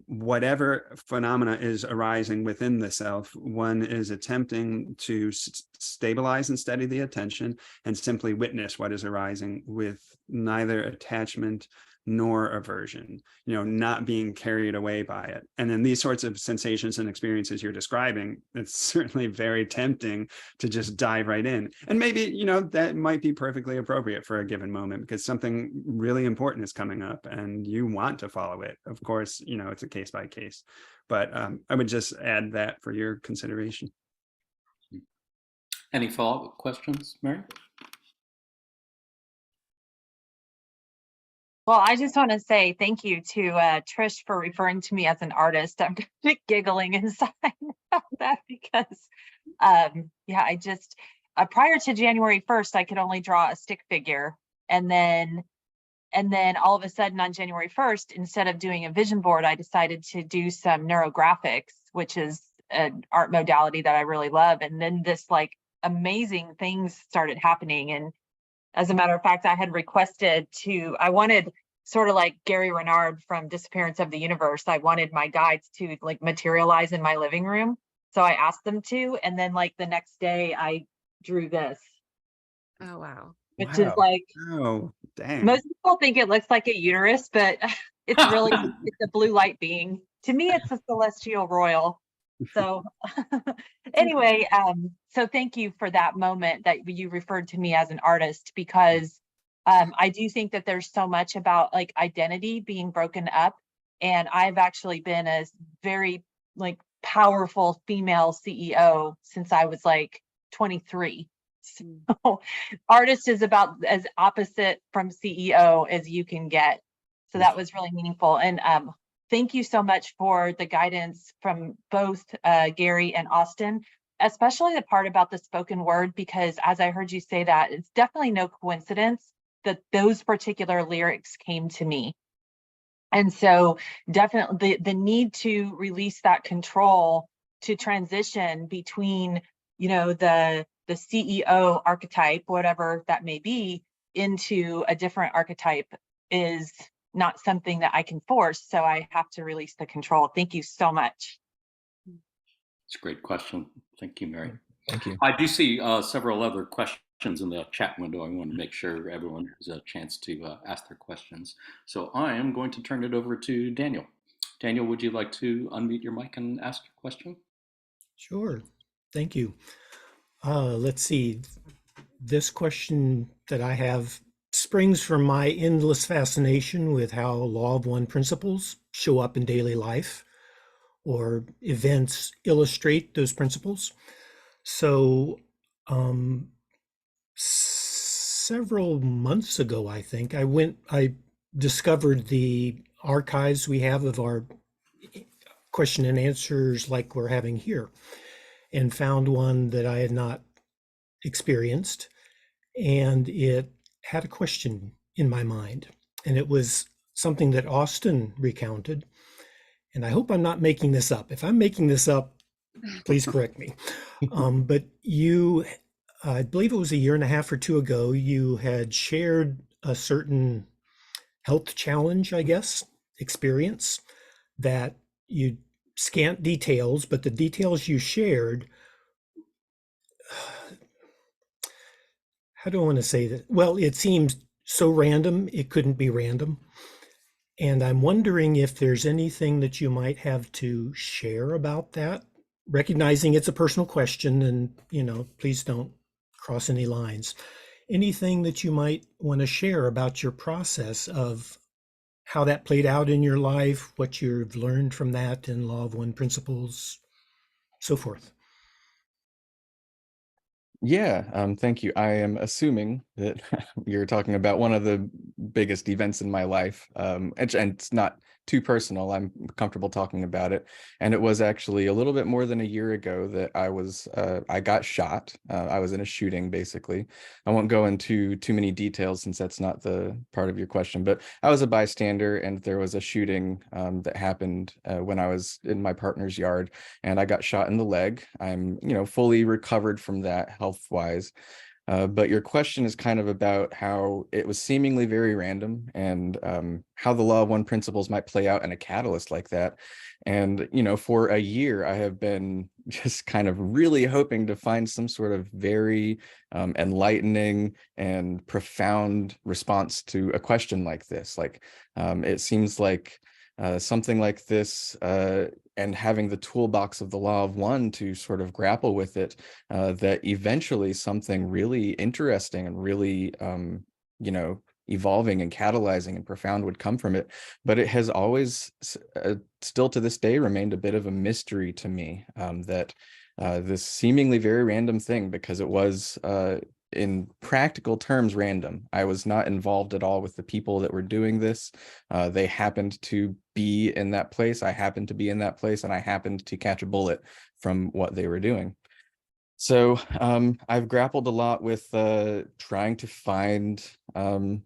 S2: whatever phenomena is arising within the self, one is attempting to stabilize and steady the attention and simply witness what is arising with neither attachment nor aversion, not being carried away by it. And then these sorts of sensations and experiences you're describing, it's certainly very tempting to just dive right in. And maybe, that might be perfectly appropriate for a given moment because something really important is coming up and you want to follow it. Of course, it's a case by case, but I would just add that for your consideration.
S1: Any follow-up questions, Mary?
S7: Well, I just want to say thank you to Trish for referring to me as an artist. I'm giggling inside about that because, I just, prior to January 1st, I could only draw a stick figure. And then all of a sudden on January 1st, instead of doing a vision board, I decided to do some neurographics, which is an art modality that I really love. And then this amazing things started happening. And as a matter of fact, I had requested I wanted sort of like Gary Renard from Disappearance of the Universe. I wanted my guides to materialize in my living room. So I asked them to, and then the next day I drew this.
S4: Oh, wow.
S7: Which is
S2: oh, dang.
S7: Most people think it looks like a uterus, but it's really, it's a blue light being. To me, it's a celestial royal. So anyway, so thank you for that moment that you referred to me as an artist, because I do think that there's so much about identity being broken up. And I've actually been a very powerful female CEO since I was 23. So artist is about as opposite from CEO as you can get. So that was really meaningful. And thank you so much for the guidance from both Gary and Austin, especially the part about the spoken word, because as I heard you say that, it's definitely no coincidence that those particular lyrics came to me. And so definitely the need to release that control to transition between, the CEO archetype, whatever that may be, into a different archetype is not something that I can force. So I have to release the control. Thank you so much.
S1: It's a great question. Thank you, Mary.
S3: Thank you.
S1: I do see several other questions in the chat window. I want to make sure everyone has a chance to ask their questions. So I am going to turn it over to Daniel. Daniel, would you like to unmute your mic and ask your question?
S5: Sure. Thank you. Let's see. This question that I have springs from my endless fascination with how law of one principles show up in daily life, or events illustrate those principles. So several months ago, I think, I discovered the archives we have of our question and answers like we're having here, and found one that I had not experienced. And it had a question in my mind. And it was something that Austin recounted. And I hope I'm not making this up. If I'm making this up, please correct me. But you, I believe it was a year and a half or two ago, you had shared a certain health challenge, I guess, experience that you scant details, but the details you shared, how do I want to say that? Well, it seems so random, it couldn't be random. And I'm wondering if there's anything that you might have to share about that, recognizing it's a personal question and, please don't cross any lines. Anything that you might want to share about your process of how that played out in your life, what you've learned from that in Law of One principles, so forth.
S3: Yeah, thank you. I am assuming that you're talking about one of the biggest events in my life, and it's not too personal. I'm comfortable talking about it. And it was actually a little bit more than a year ago that I got shot. I was in a shooting, basically. I won't go into too many details since that's not the part of your question, but I was a bystander, and there was a shooting that happened when I was in my partner's yard, and I got shot in the leg. I'm, fully recovered from that health-wise. But your question is kind of about how it was seemingly very random, and how the law of one principles might play out in a catalyst like that. And, for a year, I have been just kind of really hoping to find some sort of very enlightening and profound response to a question like this. Like, it seems like something like this, and having the toolbox of the law of one to sort of grapple with it, that eventually something really interesting and really, evolving and catalyzing and profound would come from it. But it has always, still to this day, remained a bit of a mystery to me, that this seemingly very random thing, because it was, in practical terms, random. I was not involved at all with the people that were doing this. They happened to be in that place. I happened to be in that place, and I happened to catch a bullet from what they were doing. So I've grappled a lot with trying to find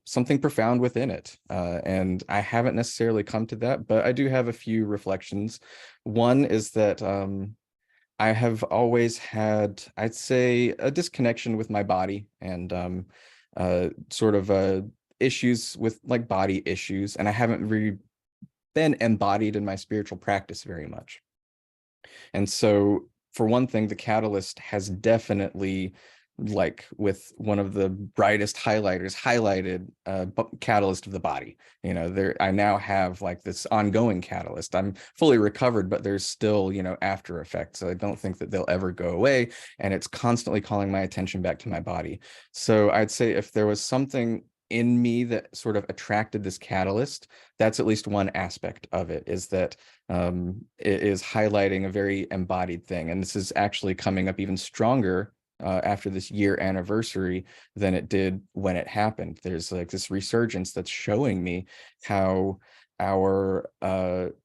S3: something profound within it. And I haven't necessarily come to that, but I do have a few reflections. One is that I have always had, I'd say, a disconnection with my body, and sort of issues with like body issues. And I haven't really been embodied in my spiritual practice very much. And so, for one thing, the catalyst has definitely, like with one of the brightest highlighters, highlighted catalyst of the body. I now have like this ongoing catalyst. I'm fully recovered, but there's still, after effects. So I don't think that they'll ever go away. And it's constantly calling my attention back to my body. So I'd say if there was something in me that sort of attracted this catalyst, that's at least one aspect of it, is that it is highlighting a very embodied thing. And this is actually coming up even stronger after this year anniversary than it did when it happened. There's like this resurgence that's showing me how our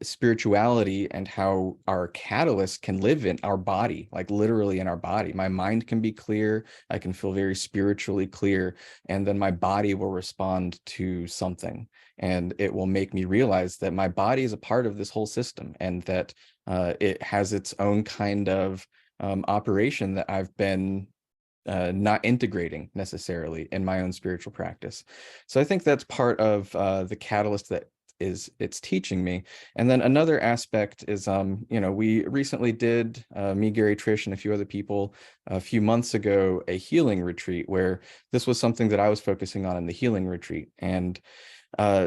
S3: spirituality and how our catalyst can live in our body, like literally in our body. My mind can be clear. I can feel very spiritually clear, and then my body will respond to something, and it will make me realize that my body is a part of this whole system, and that it has its own kind of operation that I've been not integrating necessarily in my own spiritual practice. So I think that's part of the catalyst that it's teaching me. And then another aspect is, we recently did, me, Gary, Trish, and a few other people a few months ago, a healing retreat where this was something that I was focusing on in the healing retreat. And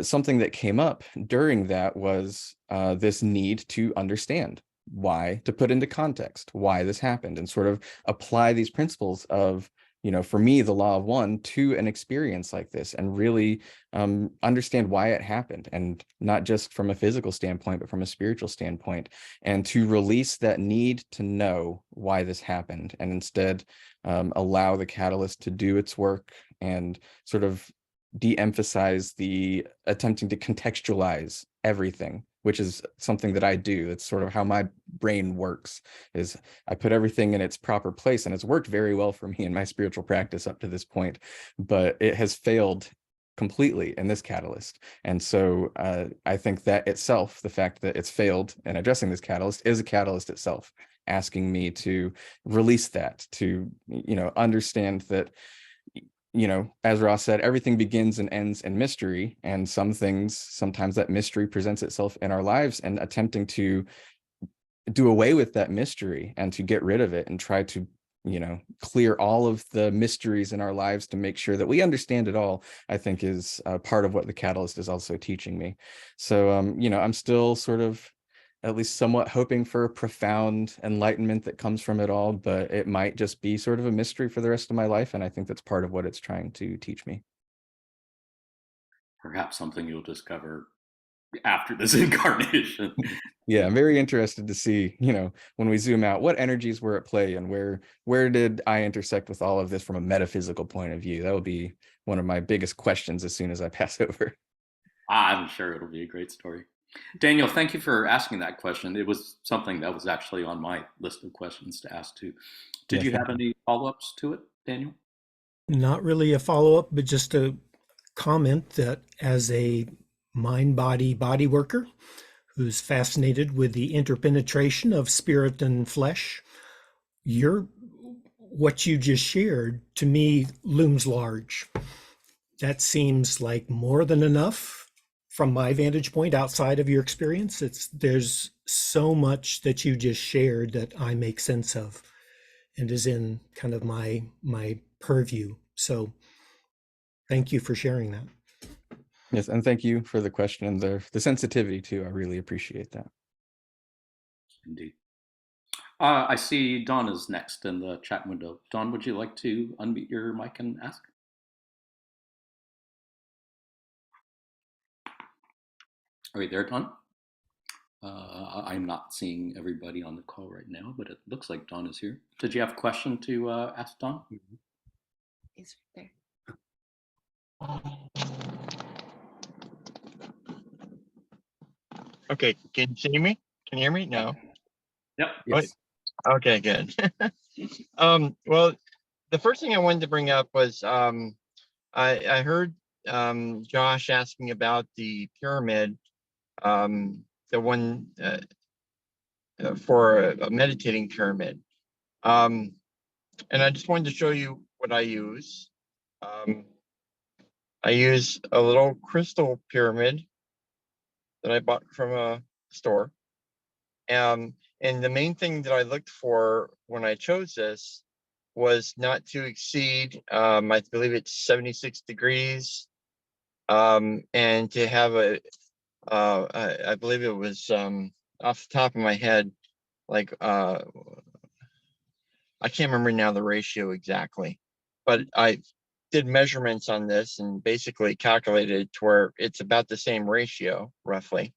S3: something that came up during that was this need to understand why, to put into context why this happened, and sort of apply these principles of, for me, the law of one to an experience like this, and really understand why it happened, and not just from a physical standpoint, but from a spiritual standpoint, and to release that need to know why this happened, and instead allow the catalyst to do its work, and sort of de-emphasize the attempting to contextualize everything, which is something that I do. That's sort of how my brain works, is I put everything in its proper place, and it's worked very well for me in my spiritual practice up to this point, but it has failed completely in this catalyst. And so I think that itself, the fact that it's failed in addressing this catalyst, is a catalyst itself, asking me to release that, to, understand that, as Ross said, everything begins and ends in mystery. And sometimes that mystery presents itself in our lives, and attempting to do away with that mystery and to get rid of it, and try to, clear all of the mysteries in our lives to make sure that we understand it all, I think is part of what the catalyst is also teaching me. So, I'm still sort of at least somewhat hoping for a profound enlightenment that comes from it all, but it might just be sort of a mystery for the rest of my life. And I think that's part of what it's trying to teach me.
S1: Perhaps something you'll discover after this incarnation.
S3: Yeah, I'm very interested to see, when we zoom out, what energies were at play and where did I intersect with all of this from a metaphysical point of view? That will be one of my biggest questions as soon as I pass over.
S1: I'm sure it'll be a great story. Daniel, thank you for asking that question. It was something that was actually on my list of questions to ask too. Did
S3: Yes,
S1: you
S3: thank
S1: have any follow-ups to it, Daniel?
S5: Not really a follow-up, but just a comment that as a mind-body worker who's fascinated with the interpenetration of spirit and flesh, what you just shared to me looms large. That seems like more than enough from my vantage point outside of your experience. There's so much that you just shared that I make sense of and is in kind of my purview. So thank you for sharing that.
S3: Yes, and thank you for the question and the sensitivity too. I really appreciate that.
S1: Indeed. I see Dawn is next in the chat window. Dawn, would you like to unmute your mic and ask? Are you there, Dawn? I'm not seeing everybody on the call right now, but it looks like Dawn is here. Did you have a question to ask Dawn?
S4: He's there.
S8: Okay, can you see me? Can you hear me? No.
S1: Yep.
S3: Yes.
S8: Okay, good. Well, the first thing I wanted to bring up was I heard Josh asking about the pyramid, the one for a meditating pyramid. And I just wanted to show you what I use. I use a little crystal pyramid that I bought from a store. And the main thing that I looked for when I chose this was not to exceed, I believe it's 76 degrees, and to have I believe it was off the top of my head, like I can't remember now the ratio exactly, but I did measurements on this and basically calculated to where it's about the same ratio roughly.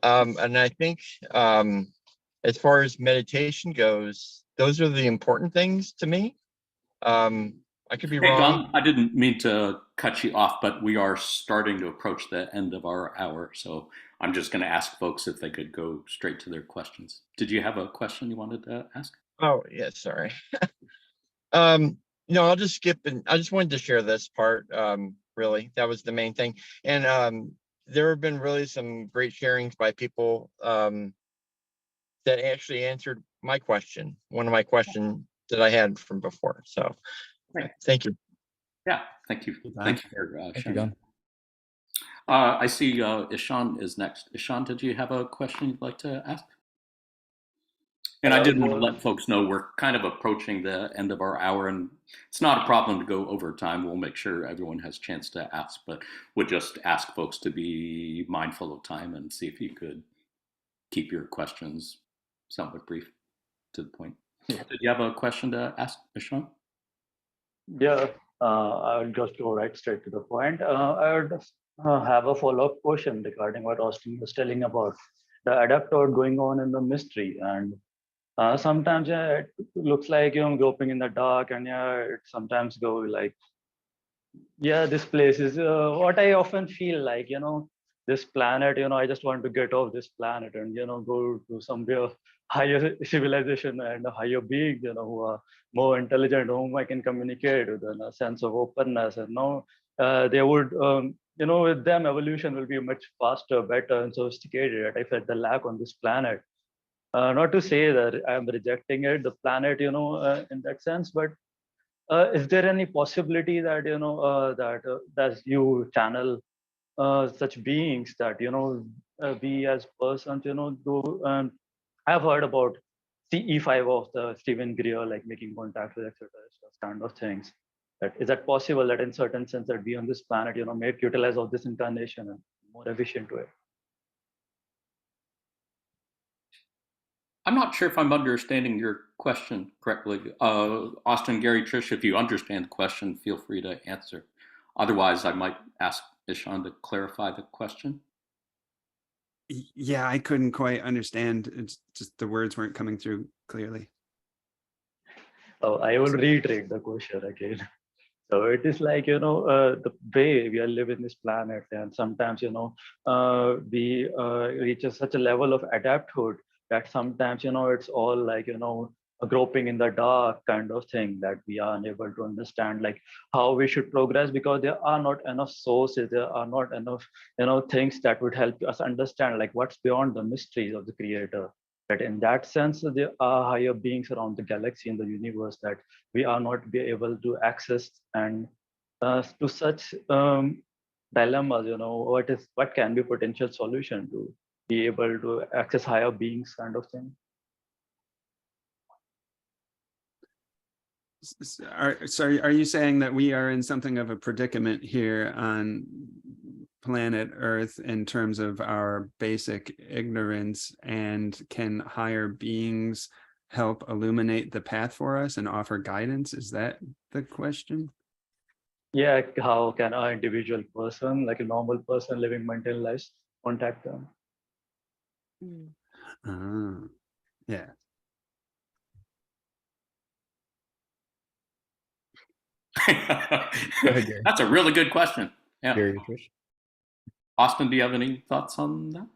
S8: And I think as far as meditation goes, those are the important things to me. I could be
S1: Hey,
S8: wrong.
S1: Dawn, I didn't mean to cut you off, but we are starting to approach the end of our hour. So I'm just going to ask folks if they could go straight to their questions. Did you have a question you wanted to ask?
S8: Oh, yeah, sorry. No, I'll just skip, and I just wanted to share this part. Really, that was the main thing. And there have been really some great sharings by people that actually answered my question, one of my questions that I had from before. So
S1: Great.
S8: thank you.
S1: Yeah, thank you. Thank you for
S3: Thank you,
S1: sharing.
S3: John.
S1: I see Ishan is next. Ishan, did you have a question you'd like to ask? And I did want to let folks know we're kind of approaching the end of our hour, and it's not a problem to go over time. We'll make sure everyone has a chance to ask, but would just ask folks to be mindful of time and see if you could keep your questions somewhat brief to the point.
S9: Yeah.
S1: Did you have a question to ask, Ishan?
S9: Yeah, I'll just go right straight to the point. I would have a follow-up question regarding what Austin was telling about the adepthood going on in the mystery. And sometimes, yeah, it looks like you're groping in the dark, and yeah, it sometimes go like, yeah, this place is what I often feel like, this planet, I just want to get off this planet and, go to somewhere higher civilization and a higher being, who are more intelligent, whom I can communicate with, and a sense of openness. And now they would, with them, evolution will be much faster, better, and sophisticated. I felt the lack on this planet. Not to say that I'm rejecting it, the planet, in that sense, but is there any possibility that that you channel such beings that we as persons do? I've heard about CE5 of the Stephen Greer, like making contact with extraterrestrials, kind of things. Is that possible that in certain sense that we on this planet make utilize of this incarnation and more efficient to it?
S1: I'm not sure if I'm understanding your question correctly. Austin, Gary, Trish, if you understand the question, feel free to answer. Otherwise, I might ask Ishan to clarify the question.
S2: Yeah, I couldn't quite understand. It's just the words weren't coming through clearly.
S9: Oh, I will reiterate the question again. So it is like, the way we are living this planet, and sometimes, we reach such a level of adepthood that sometimes, it's all like, a groping in the dark kind of thing, that we are unable to understand like how we should progress, because there are not enough sources, there are not enough, things that would help us understand like what's beyond the mysteries of the creator. But in that sense, there are higher beings around the galaxy and the universe that we are not be able to access, and to such dilemmas, what can be potential solution to be able to access higher beings kind of thing.
S2: Are you saying that we are in something of a predicament here on planet Earth in terms of our basic ignorance, and can higher beings help illuminate the path for us and offer guidance? Is that the question?
S9: Yeah, how can an individual person, like a normal person living mundane lives, contact them?
S2: Yeah.
S3: Go ahead, Gary.
S1: That's a really good question. Yeah.
S3: Gary, Trish.
S1: Austin, do you have any thoughts on that?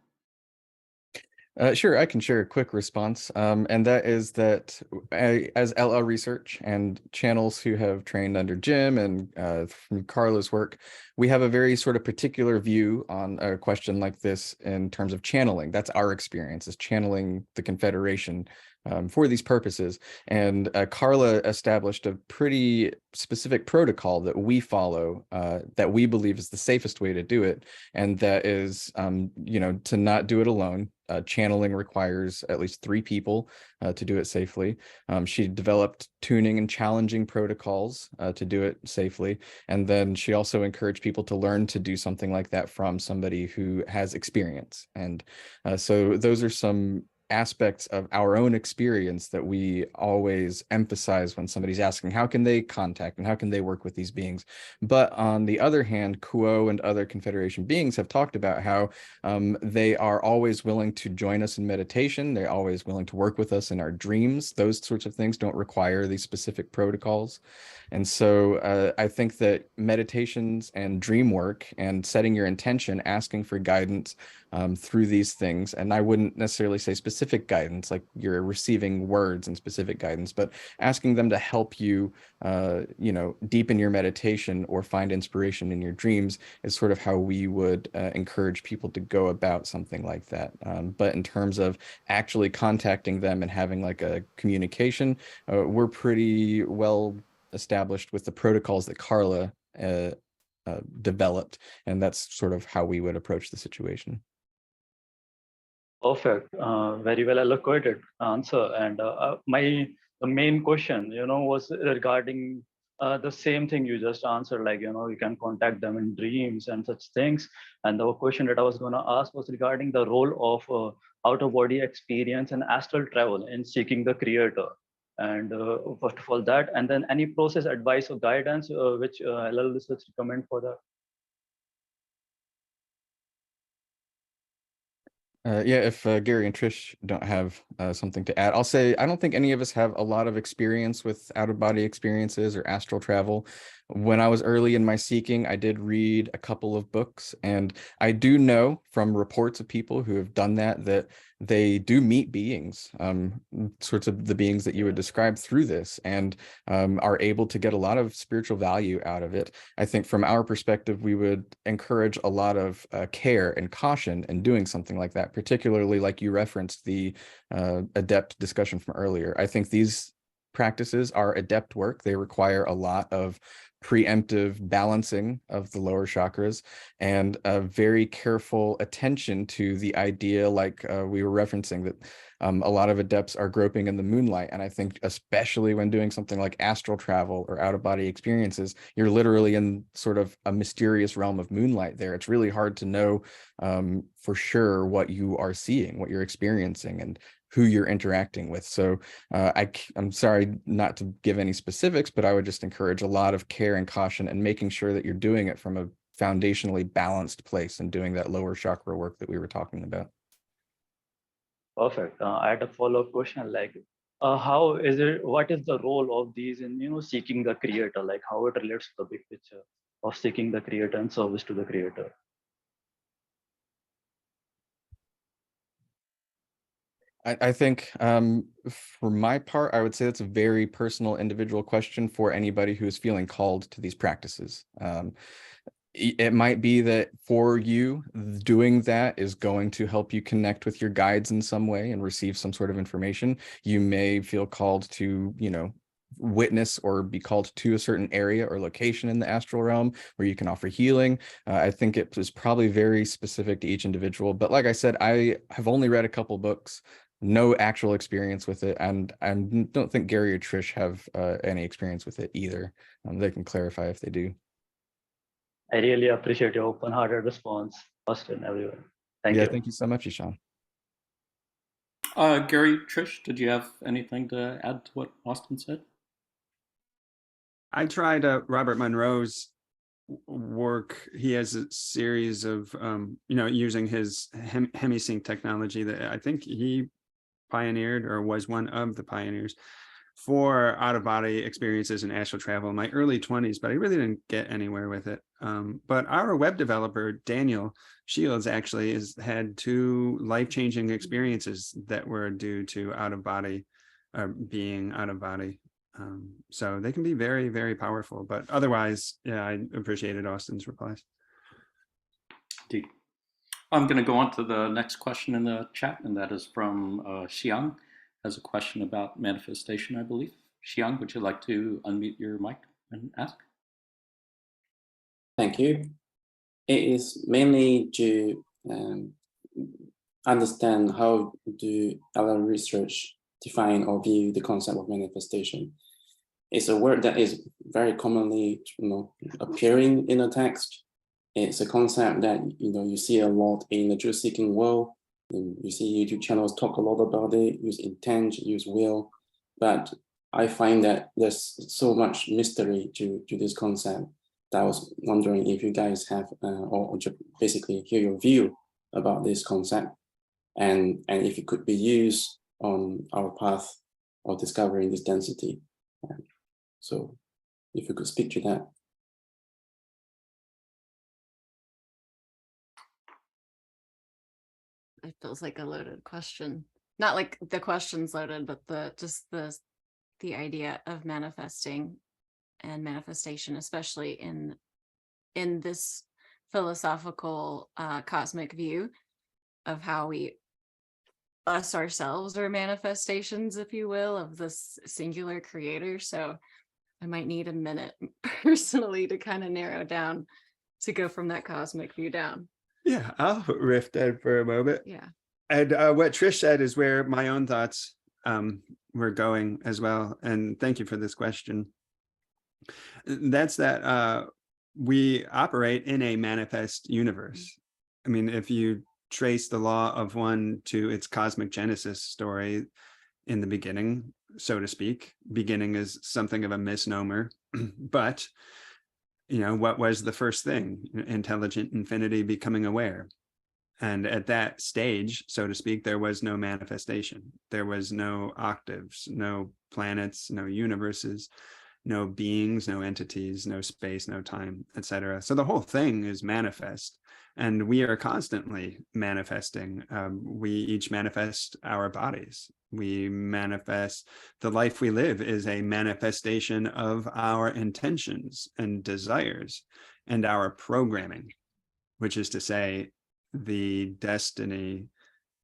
S3: Sure, I can share a quick response. And that is that as LL Research and channels who have trained under Jim and from Carla's work, we have a very sort of particular view on a question like this in terms of channeling. That's our experience, is channeling the Confederation for these purposes. And Carla established a pretty specific protocol that we follow, that we believe is the safest way to do it. And that is, to not do it alone. Channeling requires at least 3 people to do it safely. She developed tuning and challenging protocols to do it safely. And then she also encouraged people to learn to do something like that from somebody who has experience. And so those are some aspects of our own experience that we always emphasize when somebody's asking how can they contact and how can they work with these beings. But on the other hand, Kuo and other Confederation beings have talked about how they are always willing to join us in meditation. They're always willing to work with us in our dreams. Those sorts of things don't require these specific protocols. And so I think that meditations and dream work and setting your intention, asking for guidance through these things, and I wouldn't necessarily say specific guidance, like you're receiving words and specific guidance, but asking them to help you, deepen your meditation or find inspiration in your dreams is sort of how we would encourage people to go about something like that. But in terms of actually contacting them and having like a communication, we're pretty well established with the protocols that Carla developed, and that's sort of how we would approach the situation.
S9: Perfect. Very well allocated answer. And the main question, was regarding the same thing you just answered, like, you can contact them in dreams and such things. And the question that I was going to ask was regarding the role of out-of-body experience and astral travel in seeking the creator. And first of all, that, and then any process, advice, or guidance which LL Research recommend for that.
S3: Yeah, if Gary and Trish don't have something to add, I'll say I don't think any of us have a lot of experience with out-of-body experiences or astral travel. When I was early in my seeking, I did read a couple of books, and I do know from reports of people who have done that they do meet beings, sorts of the beings that you would describe through this, and are able to get a lot of spiritual value out of it. I think from our perspective, we would encourage a lot of care and caution in doing something like that, particularly like you referenced the adept discussion from earlier. I think these practices are adept work. They require a lot of preemptive balancing of the lower chakras and a very careful attention to the idea, like we were referencing, that a lot of adepts are groping in the moonlight. And I think especially when doing something like astral travel or out-of-body experiences, you're literally in sort of a mysterious realm of moonlight there. It's really hard to know for sure what you are seeing, what you're experiencing, and who you're interacting with. So I'm sorry not to give any specifics, but I would just encourage a lot of care and caution and making sure that you're doing it from a foundationally balanced place and doing that lower chakra work that we were talking about.
S9: Perfect. I had a follow-up question like, how is it, what is the role of these in, seeking the creator, like how it relates to the big picture of seeking the creator and service to the creator?
S3: I think for my part, I would say that's a very personal, individual question for anybody who is feeling called to these practices. It might be that for you, doing that is going to help you connect with your guides in some way and receive some sort of information. You may feel called to, witness or be called to a certain area or location in the astral realm where you can offer healing. I think it is probably very specific to each individual. But like I said, I have only read a couple books, no actual experience with it, and I don't think Gary or Trish have any experience with it either. They can clarify if they do.
S9: I really appreciate your open-hearted response, Austin, everyone. Thank you.
S3: Thank you so much, Ishan.
S1: Gary, Trish, did you have anything to add to what Austin said?
S2: I tried Robert Monroe's work. He has a series of, using his hemisync technology that I think he pioneered or was one of the pioneers for out-of-body experiences and astral travel in my early 20s, but I really didn't get anywhere with it. But our web developer, Daniel Shields, actually has had 2 life-changing experiences that were due to out-of-body, being out-of-body. So they can be very, very powerful, but otherwise, yeah, I appreciated Austin's replies.
S1: Indeed. I'm going to go on to the next question in the chat, and that is from Xiang. Has a question about manifestation, I believe. Xiang, would you like to unmute your mic and ask?
S10: Thank you. It is mainly to understand how do our research define or view the concept of manifestation. It's a word that is very commonly appearing in a text. It's a concept that you see a lot in the truth-seeking world. You see YouTube channels talk a lot about it, use intent, use will, but I find that there's so much mystery to this concept that I was wondering if you guys have, or basically hear your view about this concept, and if it could be used on our path of discovering this density. So if you could speak to that.
S4: It feels like a loaded question. Not like the question's loaded, but the idea of manifesting and manifestation, especially in this philosophical cosmic view of how we ourselves are manifestations, if you will, of this singular creator. So I might need a minute personally to kind of narrow down to go from that cosmic view down.
S2: Yeah, I'll riff that for a moment.
S4: Yeah.
S2: And what Trish said is where my own thoughts were going as well. And thank you for this question. That's that we operate in a manifest universe. I mean, if you trace the law of one to its cosmic genesis story in the beginning, so to speak, beginning is something of a misnomer, but what was the first thing? Intelligent infinity becoming aware. And at that stage, so to speak, there was no manifestation. There was no octaves, no planets, no universes, no beings, no entities, no space, no time, etc. So the whole thing is manifest. And we are constantly manifesting. We each manifest our bodies. We manifest the life we live is a manifestation of our intentions and desires and our programming, which is to say, the destiny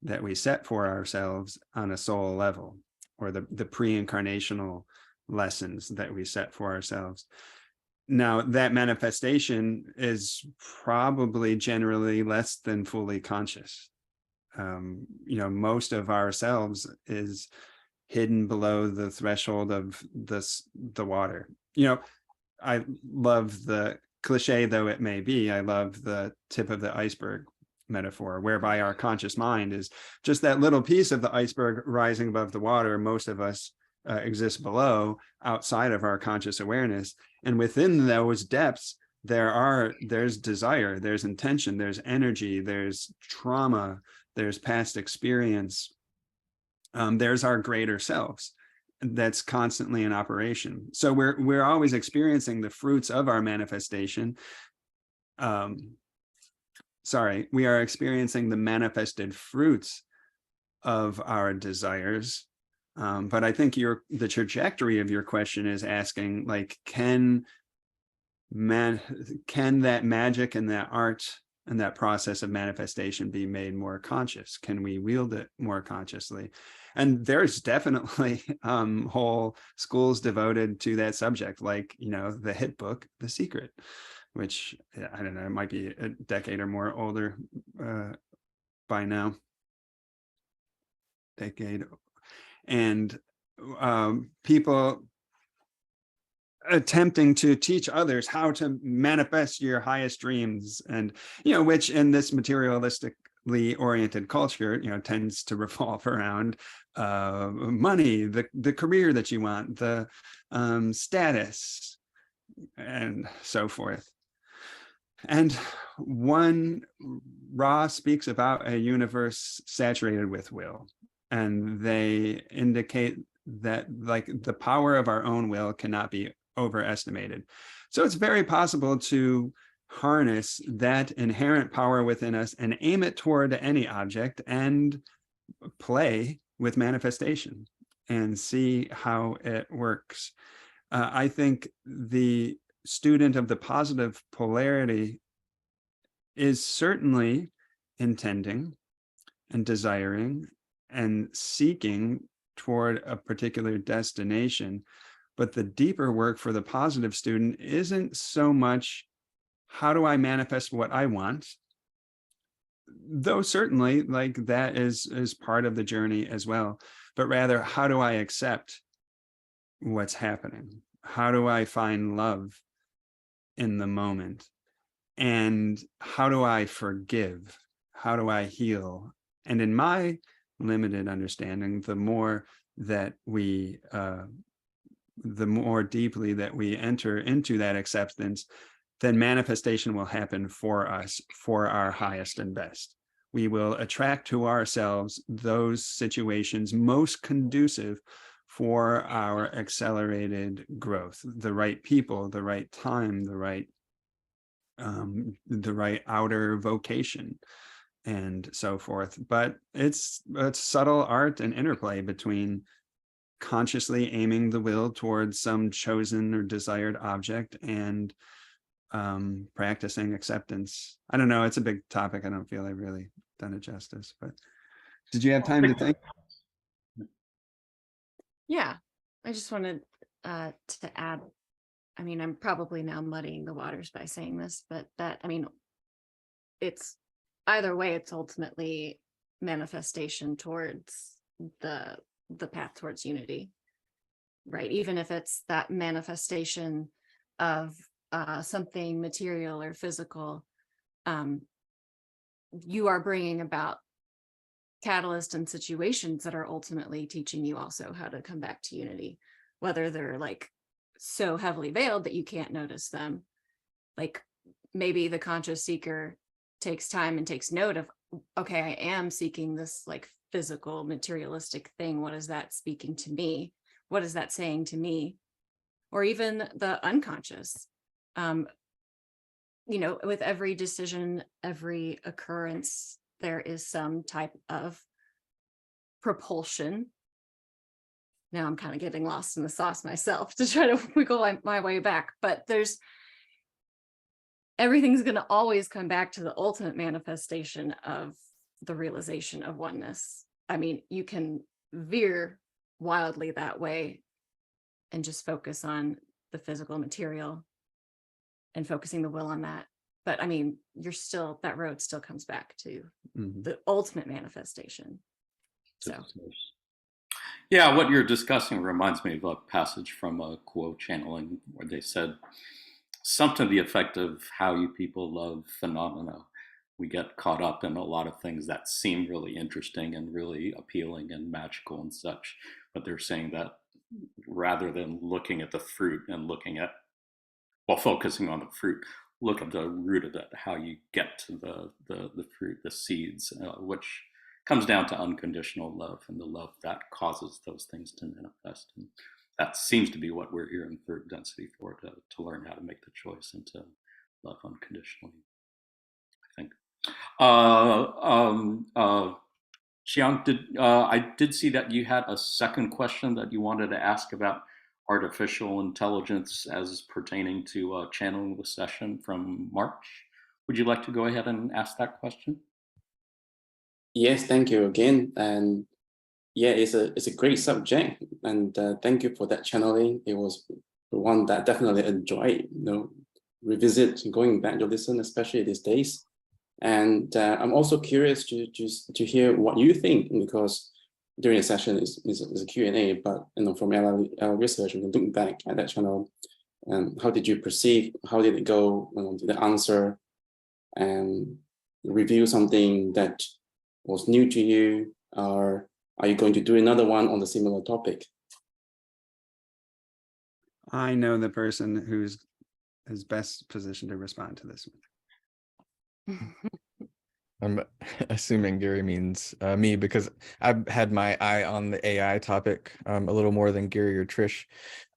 S2: that we set for ourselves on a soul level, or the pre-incarnational lessons that we set for ourselves. Now, that manifestation is probably generally less than fully conscious. Most of ourselves is hidden below the threshold of the water. I love the cliche though it may be, I love the tip of the iceberg metaphor, whereby our conscious mind is just that little piece of the iceberg rising above the water. Most of us exist below, outside of our conscious awareness. And within those depths, there's desire, there's intention, there's energy, there's trauma, there's past experience, There's our greater selves that's constantly in operation. So we're always experiencing the fruits of our manifestation. We are experiencing the manifested fruits of our desires. But I think the trajectory of your question is asking, like, can that magic and that art and that process of manifestation be made more conscious? Can we wield it more consciously? And there's definitely whole schools devoted to that subject, like, the hit book, The Secret, which, I don't know, it might be a decade or more older by now. And people attempting to teach others how to manifest your highest dreams, and which in this materialistically oriented culture tends to revolve around money, the career that you want, the status, and so forth. And one Ra speaks about a universe saturated with will, and they indicate that, like, the power of our own will cannot be overestimated. So it's very possible to harness that inherent power within us and aim it toward any object and play with manifestation and see how it works. I think the student of the positive polarity is certainly intending and desiring and seeking toward a particular destination. But the deeper work for the positive student isn't so much, how do I manifest what I want? Though certainly, like, that is part of the journey as well, but rather, how do I accept what's happening? How do I find love in the moment? And how do I forgive? How do I heal? And in my limited understanding, the more deeply that we enter into that acceptance, then manifestation will happen for us, for our highest and best. We will attract to ourselves those situations most conducive for our accelerated growth, the right people, the right time, the right outer vocation, and so forth. But it's a subtle art and interplay between consciously aiming the will towards some chosen or desired object and practicing acceptance. I don't know, it's a big topic. I don't feel I've really done it justice, but did you have time to think?
S4: Yeah, I just wanted to add, I mean, I'm probably now muddying the waters by saying this, but it's either way, it's ultimately manifestation towards the path towards unity, right? Even if it's that manifestation of something material or physical, you are bringing about catalysts and situations that are ultimately teaching you also how to come back to unity, whether they're like so heavily veiled that you can't notice them. Like, maybe the conscious seeker takes time and takes note of, okay, I am seeking this like physical materialistic thing. What is that speaking to me? What is that saying to me? Or even the unconscious, with every decision, every occurrence, there is some type of propulsion. Now I'm kind of getting lost in the sauce myself to try to wiggle my way back, but everything's going to always come back to the ultimate manifestation of the realization of oneness. I mean, you can veer wildly that way and just focus on the physical material and focusing the will on that. But I mean, that road still comes back to the ultimate manifestation. So.
S1: Yeah, what you're discussing reminds me of a passage from a Kuo channeling where they said something to the effect of how you people love phenomena. We get caught up in a lot of things that seem really interesting and really appealing and magical and such. But they're saying that rather than looking at the fruit and focusing on the fruit, look at the root of it, how you get to the fruit, the seeds, which comes down to unconditional love and the love that causes those things to manifest. And that seems to be what we're here in third density for, to learn how to make the choice and to love unconditionally, I think. Xiang, I did see that you had a second question that you wanted to ask about artificial intelligence as pertaining to channeling the session from March. Would you like to go ahead and ask that question?
S10: Yes, thank you again. And yeah, it's a great subject, and thank you for that channeling. It was one that I definitely enjoyed, revisit going back to listen, especially these days. And I'm also curious to hear what you think, because during the session is a Q&A, but from our research, we can look back at that channel. How did you perceive? How did it go? Did the answer and review something that was new to you, or are you going to do another one on the similar topic?
S2: I know the person who's best positioned to respond to this one.
S3: I'm assuming Gary means me, because I've had my eye on the AI topic a little more than Gary or Trish.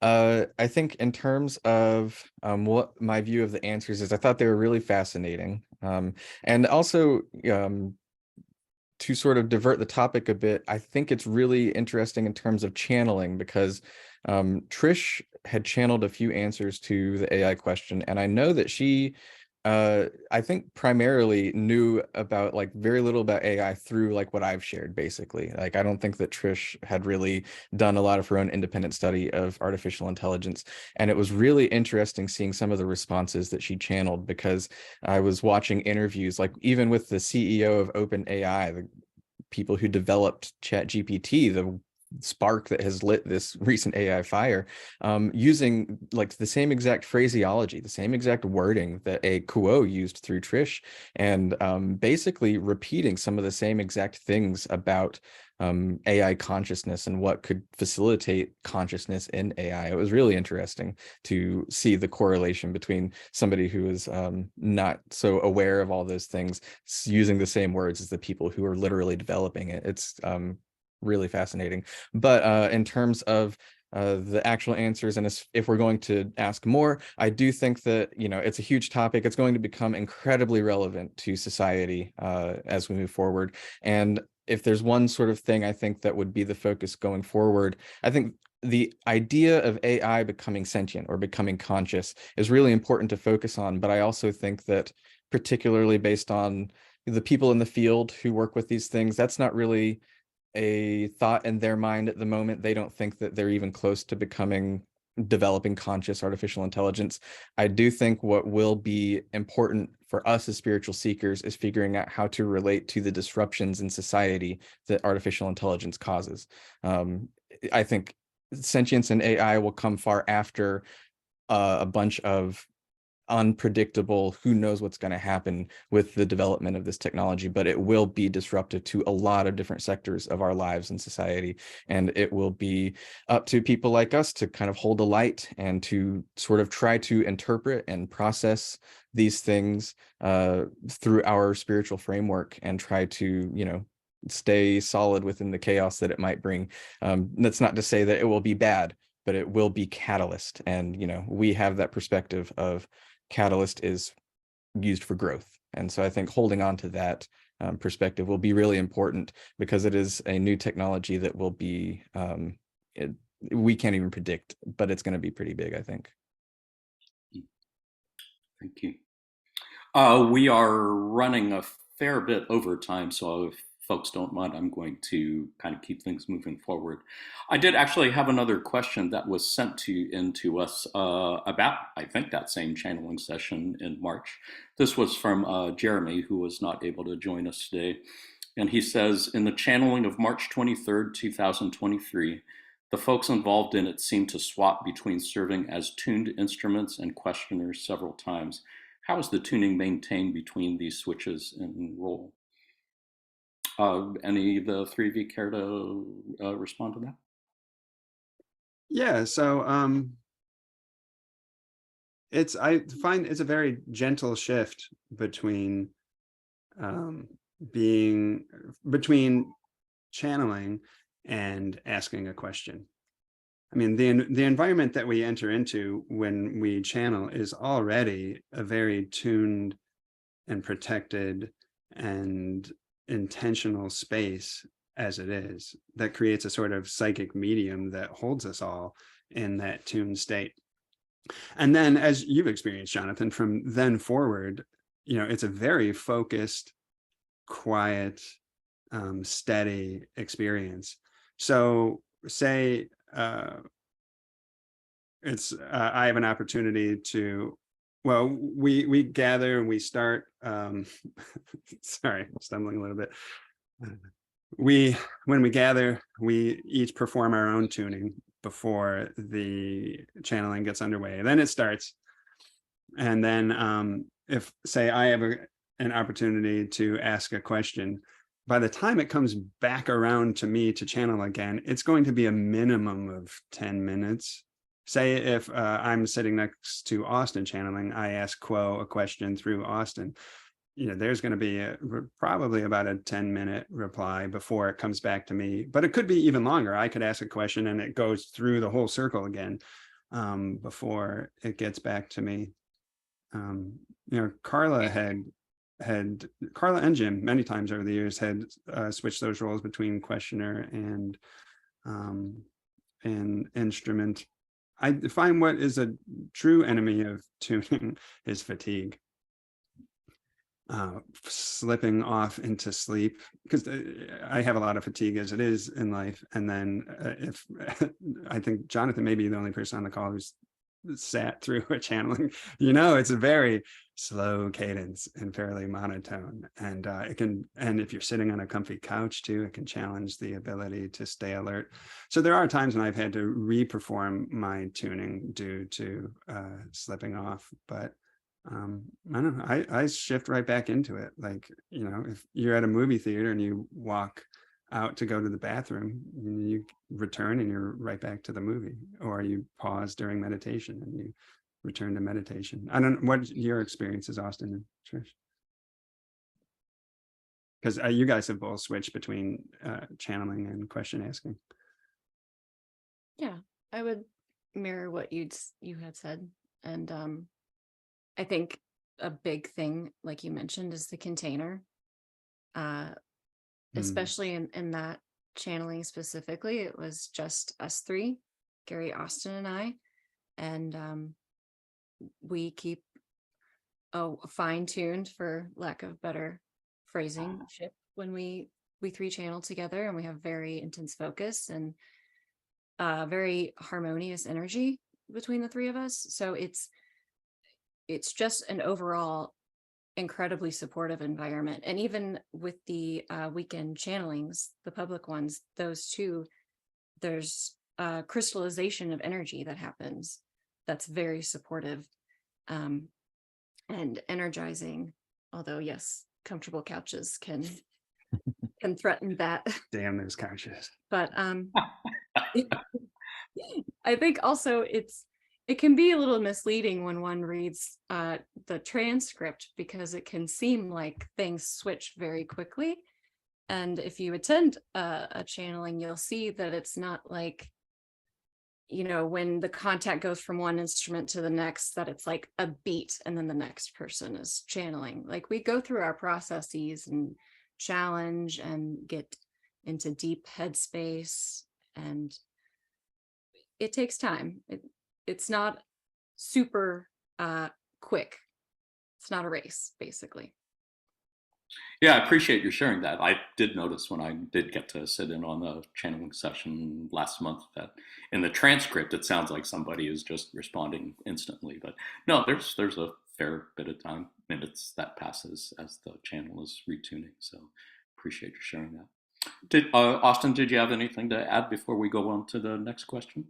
S3: I think in terms of what my view of the answers is, I thought they were really fascinating. And also, to sort of divert the topic a bit, I think it's really interesting in terms of channeling, because Trish had channeled a few answers to the AI question, and I know that she I think primarily knew about very little about AI through what I've shared, basically. I don't think that Trish had really done a lot of her own independent study of artificial intelligence. And it was really interesting seeing some of the responses that she channeled, because I was watching interviews, even with the CEO of OpenAI, the people who developed ChatGPT, the spark that has lit this recent AI fire, using the same exact phraseology, the same exact wording that a Kuo used through Trish, and basically repeating some of the same exact things about AI consciousness and what could facilitate consciousness in AI. It was really interesting to see the correlation between somebody who is not so aware of all those things using the same words as the people who are literally developing it. It's really fascinating. But in terms of the actual answers, and if we're going to ask more, I do think that it's a huge topic. It's going to become incredibly relevant to society as we move forward. And if there's one sort of thing I think that would be the focus going forward, I think the idea of AI becoming sentient or becoming conscious is really important to focus on. But I also think that, particularly based on the people in the field who work with these things, that's not really a thought in their mind at the moment. They don't think that they're even close to developing conscious artificial intelligence. I do think what will be important for us as spiritual seekers is figuring out how to relate to the disruptions in society that artificial intelligence causes. I think sentience and AI will come far after a bunch of unpredictable, who knows what's going to happen with the development of this technology, but it will be disruptive to a lot of different sectors of our lives and society. And it will be up to people like us to kind of hold a light and to sort of try to interpret and process these things through our spiritual framework, and try to, stay solid within the chaos that it might bring. That's not to say that it will be bad, but it will be catalyst. And, we have that perspective of catalyst is used for growth. And so I think holding on to that perspective will be really important, because it is a new technology that will be, we can't even predict, but it's going to be pretty big, I think.
S1: Thank you. We are running a fair bit over time, so if folks don't mind, I'm going to kind of keep things moving forward. I did actually have another question that was sent into us about, I think, that same channeling session in March. This was from Jeremy, who was not able to join us today. And he says, in the channeling of March 23rd, 2023, the folks involved in it seemed to swap between serving as tuned instruments and questioners several times. How is the tuning maintained between these switches in role? Any of the three of you care to respond to that?
S2: Yeah, so I find it's a very gentle shift between being between channeling and asking a question. I mean, the environment that we enter into when we channel is already a very tuned and protected and intentional space as it is, that creates a sort of psychic medium that holds us all in that tuned state. And then, as you've experienced, Jonathan, from then forward, you know, it's a very focused, quiet, steady experience. So say I have an opportunity to, well, we gather and we start, sorry, I'm stumbling a little bit. When we gather, we each perform our own tuning before the channeling gets underway. And then it starts. And then if, say, I have an opportunity to ask a question, by the time it comes back around to me to channel again, it's going to be a minimum of 10 minutes. Say if I'm sitting next to Austin channeling, I ask Quo a question through Austin. You know, there's going to be probably about a 10-minute reply before it comes back to me, but it could be even longer. I could ask a question and it goes through the whole circle again before it gets back to me. You know, Carla and Jim many times over the years had switched those roles between questioner and instrument. I find what is a true enemy of tuning is fatigue. Slipping off into sleep, because I have a lot of fatigue as it is in life. And then if I think Jonathan may be the only person on the call who's sat through a channeling, you know, it's a very slow cadence and fairly monotone. And it can, and if you're sitting on a comfy couch too, it can challenge the ability to stay alert. So there are times when I've had to re-perform my tuning due to slipping off, but I don't know, I shift right back into it. Like, you know, if you're at a movie theater and you walk out to go to the bathroom, you return and you're right back to the movie, or you pause during meditation and you return to meditation. I don't know what your experience is, Austin and Trish, because you guys have both switched between channeling and question asking.
S4: Yeah, I would mirror what you had said. And I think a big thing, like you mentioned, is the container, especially in that channeling specifically. It was just us three, Gary, Austin, and I, and we keep fine-tuned, for lack of better phrasing, ship when we three channel together, and we have very intense focus and very harmonious energy between the three of us. So it's just an overall incredibly supportive environment. And even with the weekend channelings, the public ones, those two, there's a crystallization of energy that happens that's very supportive and energizing. Although, yes, comfortable couches can threaten that.
S2: Damn those couches.
S4: But I think also it can be a little misleading when one reads the transcript, because it can seem like things switch very quickly. And if you attend a channeling, you'll see that it's not like, you know, when the contact goes from one instrument to the next, that it's like a beat and then the next person is channeling. Like, we go through our processes and challenge and get into deep headspace, and it takes time. It's not super quick. It's not a race, basically.
S1: Yeah, I appreciate you sharing that. I did notice when I did get to sit in on the channeling session last month that in the transcript, it sounds like somebody is just responding instantly. But no, there's a fair bit of time, minutes that passes as the channel is retuning. So appreciate you sharing that. Austin, did you have anything to add before we go on to the next question?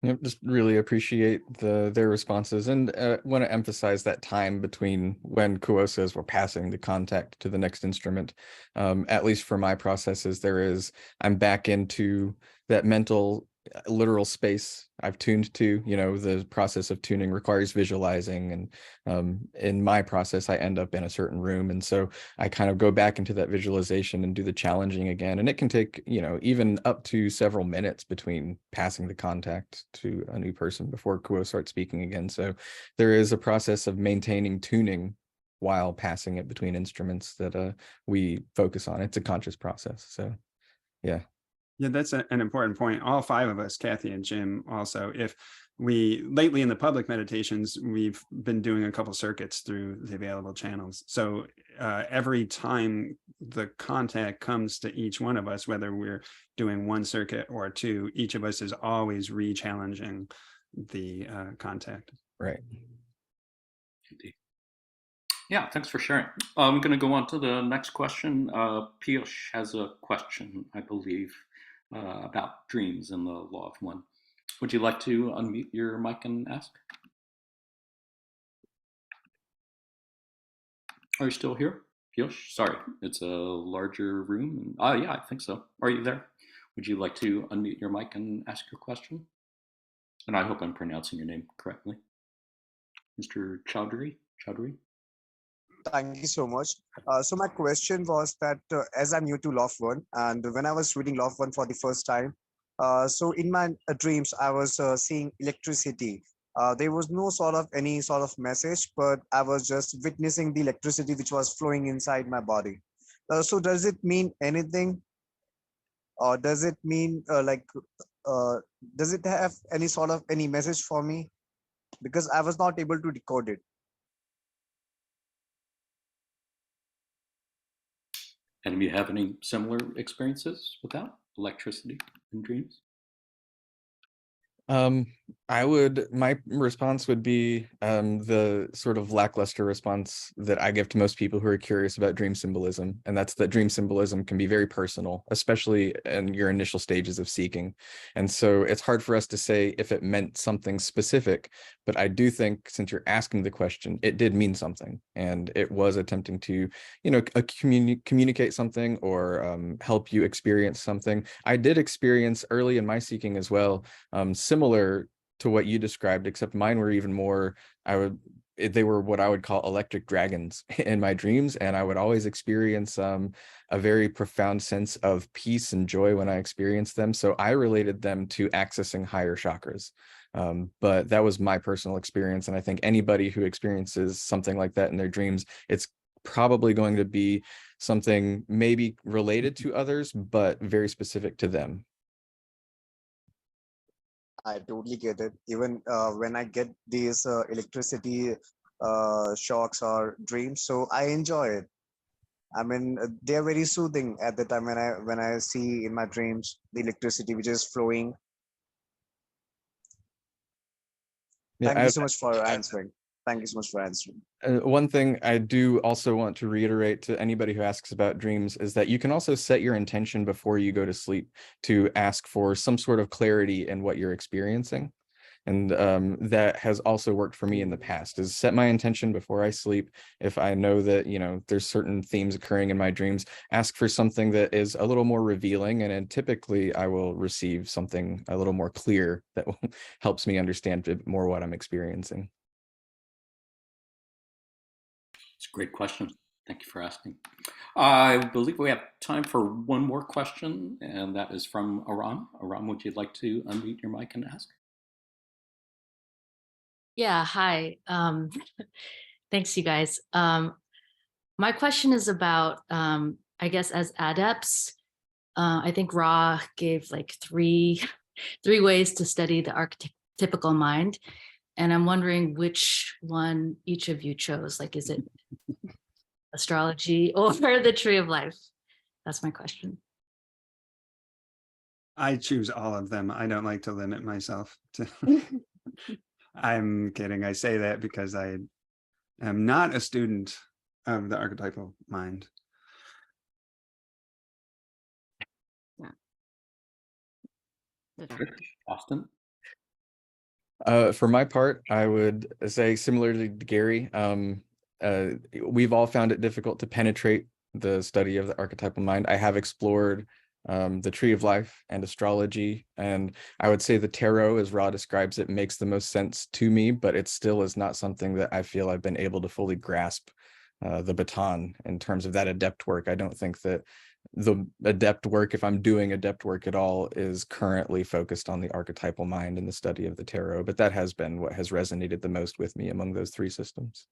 S3: Yep, just really appreciate their responses, and want to emphasize that time between when Kuo says we're passing the contact to the next instrument. At least for my processes, I'm back into that mental literal space I've tuned to. The process of tuning requires visualizing, and in my process, I end up in a certain room, and so I kind of go back into that visualization and do the challenging again. And it can take, even up to several minutes between passing the contact to a new person before Kuo starts speaking again. So there is a process of maintaining tuning while passing it between instruments that we focus on. It's a conscious process. So, yeah.
S2: Yeah, that's an important point. All five of us, Kathy and Jim, also, if we lately in the public meditations, we've been doing a couple circuits through the available channels. So every time the contact comes to each one of us, whether we're doing one circuit or two, each of us is always re-challenging the contact.
S3: Right.
S1: Indeed. Yeah, thanks for sharing. I'm going to go on to the next question. Piyush has a question, I believe, about dreams and the law of one. Would you like to unmute your mic and ask? Are you still here, Piyush? Sorry, it's a larger room. Oh, yeah, I think so. Are you there? Would you like to unmute your mic and ask your question? And I hope I'm pronouncing your name correctly. Mr. Chowdhury?
S11: Thank you so much. So my question was that as I'm new to Law of One, and when I was reading Law of One for the first time, so in my dreams, I was seeing electricity. There was no any sort of message, but I was just witnessing the electricity which was flowing inside my body. So does it mean anything? Or does it mean does it have any message for me? Because I was not able to decode it.
S1: And do you have any similar experiences with that, electricity in dreams?
S3: My response would be the sort of lackluster response that I give to most people who are curious about dream symbolism, and that's that dream symbolism can be very personal, especially in your initial stages of seeking. And so it's hard for us to say if it meant something specific, but I do think since you're asking the question, it did mean something, and it was attempting to, communicate something or help you experience something. I did experience early in my seeking as well, similar to what you described, except mine were even more, they were what I would call electric dragons in my dreams. And I would always experience a very profound sense of peace and joy when I experienced them. So I related them to accessing higher chakras. But that was my personal experience. And I think anybody who experiences something like that in their dreams, it's probably going to be something maybe related to others, but very specific to them.
S11: I totally get it. Even when I get these electricity shocks or dreams, so I enjoy it. I mean, they are very soothing at the time when I see in my dreams the electricity which is flowing.
S3: Yeah,
S11: Thank you so much for answering. Thank you so much for answering.
S3: One thing I do also want to reiterate to anybody who asks about dreams is that you can also set your intention before you go to sleep to ask for some sort of clarity in what you're experiencing. And that has also worked for me in the past, is set my intention before I sleep. If I know that, there's certain themes occurring in my dreams, ask for something that is a little more revealing. And then typically I will receive something a little more clear that helps me understand a bit more what I'm experiencing.
S1: It's a great question. Thank you for asking. I believe we have time for one more question, and that is from Aram. Aram, would you like to unmute your mic and ask?
S12: Yeah, hi. Thanks, you guys. My question is about, I guess, as adepts, I think Ra gave like three ways to study the archetypical mind. And I'm wondering which one each of you chose. Like, is it astrology or the tree of life? That's my question.
S2: I choose all of them. I don't like to limit myself to. I'm kidding. I say that because I am not a student of the archetypal mind.
S1: Austin?
S3: For my part, I would say similar to Gary, we've all found it difficult to penetrate the study of the archetypal mind. I have explored the Tree of Life and astrology. And I would say the tarot, as Ra describes it, makes the most sense to me, but it still is not something that I feel I've been able to fully grasp the baton in terms of that adept work. I don't think that the adept work, if I'm doing adept work at all, is currently focused on the archetypal mind and the study of the tarot, but that has been what has resonated the most with me among those three systems.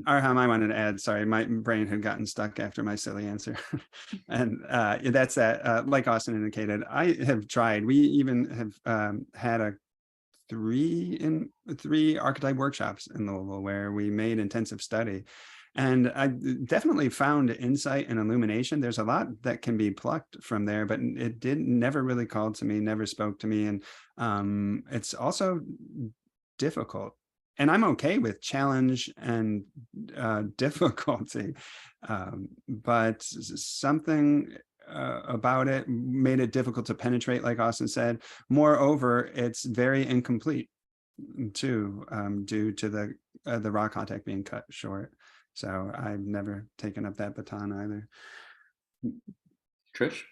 S2: Arham, I wanted to add, sorry, my brain had gotten stuck after my silly answer. And that's that, like Austin indicated, I have tried, we even have had three archetype workshops in Louisville where we made intensive study. And I definitely found insight and illumination. There's a lot that can be plucked from there, but it never really called to me, never spoke to me. And it's also difficult. And I'm okay with challenge and difficulty, but something about it made it difficult to penetrate, like Austin said. Moreover, it's very incomplete too, due to the raw contact being cut short. So I've never taken up that baton either.
S1: Trish?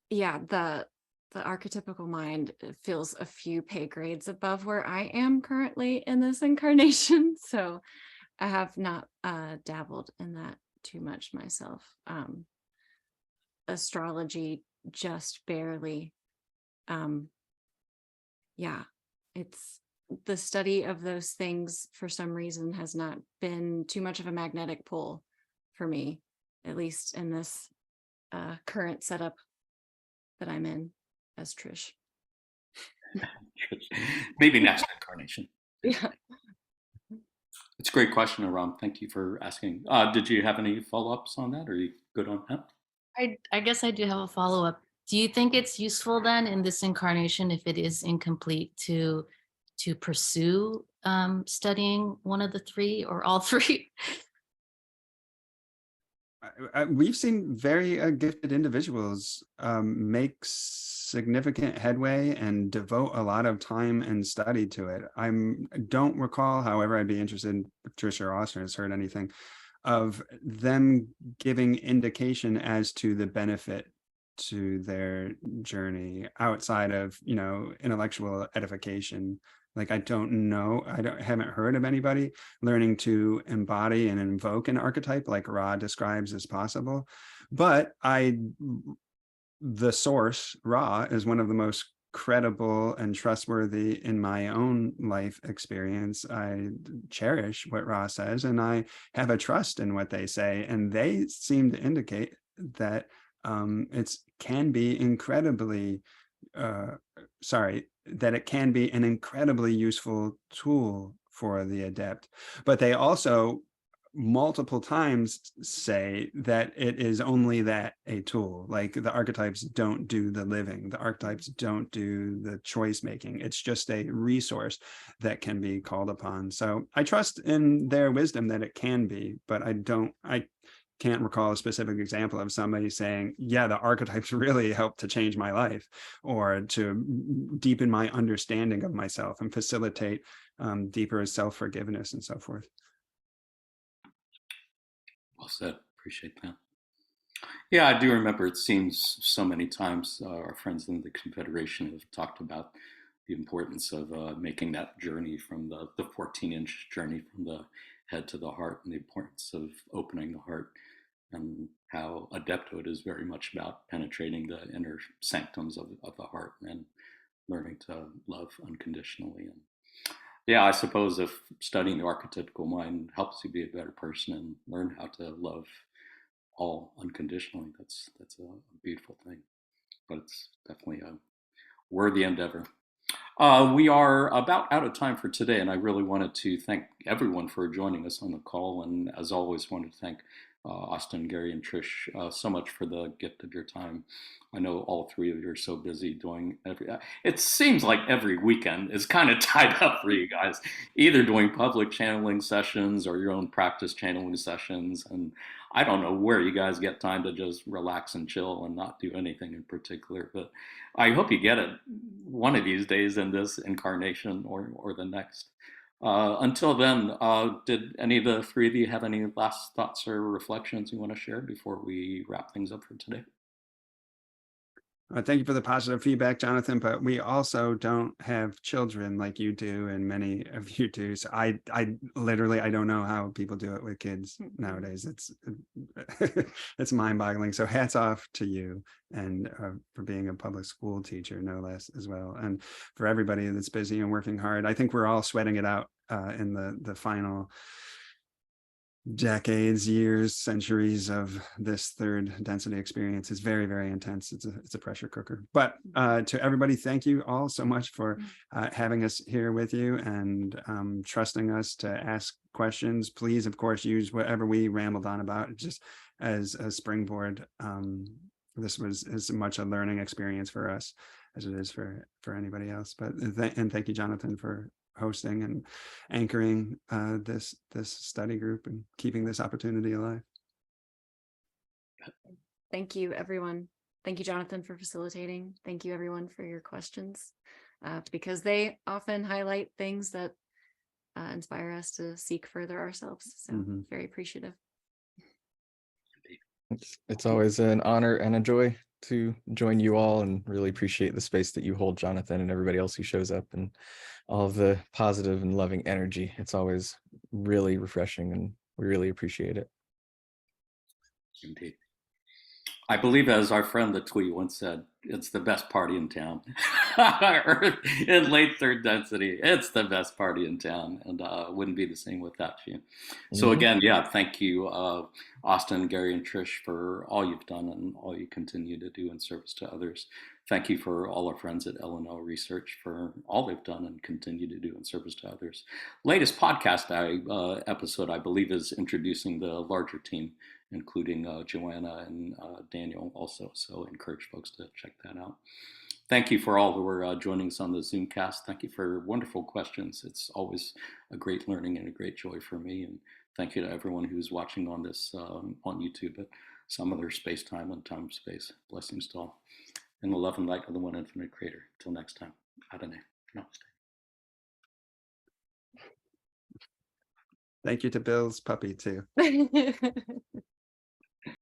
S4: Yeah, the archetypical mind feels a few pay grades above where I am currently in this incarnation. So I have not dabbled in that too much myself. Astrology just barely. Yeah, it's the study of those things for some reason has not been too much of a magnetic pull for me, at least in this current setup that I'm in as Trish.
S1: Maybe next incarnation.
S4: Yeah.
S1: It's a great question, Aram. Thank you for asking. Did you have any follow-ups on that? Or are you good on that?
S12: I guess I do have a follow-up. Do you think it's useful then in this incarnation, if it is incomplete, to pursue studying one of the three or all three?
S2: We've seen very gifted individuals make significant headway and devote a lot of time and study to it. I don't recall, however, I'd be interested if Trish or Austin has heard anything of them giving indication as to the benefit to their journey outside of, intellectual edification. Like, I don't know, haven't heard of anybody learning to embody and invoke an archetype like Ra describes as possible. But the source, Ra, is one of the most credible and trustworthy in my own life experience. I cherish what Ra says, and I have a trust in what they say. And they seem to indicate that it can be that it can be an incredibly useful tool for the adept. But they also multiple times say that it is only that, a tool. Like, the archetypes don't do the living, the archetypes don't do the choice making. It's just a resource that can be called upon. So I trust in their wisdom that it can be, but I can't recall a specific example of somebody saying, yeah, the archetypes really helped to change my life or to deepen my understanding of myself and facilitate deeper self-forgiveness and so forth.
S1: Well said. Appreciate that. Yeah, I do remember, it seems so many times our friends in the Confederation have talked about the importance of making that journey from the 14-inch journey from the head to the heart, and the importance of opening the heart, and how adepthood is very much about penetrating the inner sanctums of the heart and learning to love unconditionally. And yeah, I suppose if studying the archetypical mind helps you be a better person and learn how to love all unconditionally, that's a beautiful thing. But it's definitely a worthy endeavor. We are about out of time for today, and I really wanted to thank everyone for joining us on the call. And as always, wanted to thank Austin, Gary, and Trish so much for the gift of your time. I know all three of you are so busy doing it seems like every weekend is kind of tied up for you guys, either doing public channeling sessions or your own practice channeling sessions. And I don't know where you guys get time to just relax and chill and not do anything in particular, but I hope you get it one of these days in this incarnation or the next. Until then, did any of the three of you have any last thoughts or reflections you want to share before we wrap things up for today?
S2: Thank you for the positive feedback, Jonathan, but we also don't have children like you do and many of you do. So I literally, I don't know how people do it with kids nowadays. It's mind-boggling. So hats off to you, and for being a public school teacher, no less, as well. And for everybody that's busy and working hard. I think we're all sweating it out in the final decades, years, centuries of this third density experience. Is very, very intense. It's a pressure cooker. But to everybody, thank you all so much for having us here with you and trusting us to ask questions. Please, of course, use whatever we rambled on about just as a springboard. This was as much a learning experience for us as it is for anybody else. But and thank you, Jonathan, for hosting and anchoring this study group and keeping this opportunity alive.
S4: Thank you, everyone. Thank you, Jonathan, for facilitating. Thank you, everyone, for your questions, because they often highlight things that inspire us to seek further ourselves. So very appreciative.
S3: It's always an honor and a joy to join you all, and really appreciate the space that you hold, Jonathan, and everybody else who shows up, and all of the positive and loving energy. It's always really refreshing, and we really appreciate it.
S1: Indeed. I believe, as our friend the Tweet once said, it's the best party in town. In late third density, it's the best party in town, and wouldn't be the same without you. So again, yeah, thank you, Austin, Gary, and Trish, for all you've done and all you continue to do in service to others. Thank you for all our friends at LNL Research for all they've done and continue to do in service to others. Latest podcast episode, I believe, is introducing the larger team, including Joanna and Daniel also. So I encourage folks to check that out. Thank you for all who are joining us on the Zoomcast. Thank you for wonderful questions. It's always a great learning and a great joy for me. And thank you to everyone who's watching on this on YouTube at some other space, time, and time space. Blessings to all. In the love and light of the one infinite creator. Till next time. Adonai. Namaste.
S2: Thank you to Bill's puppy too.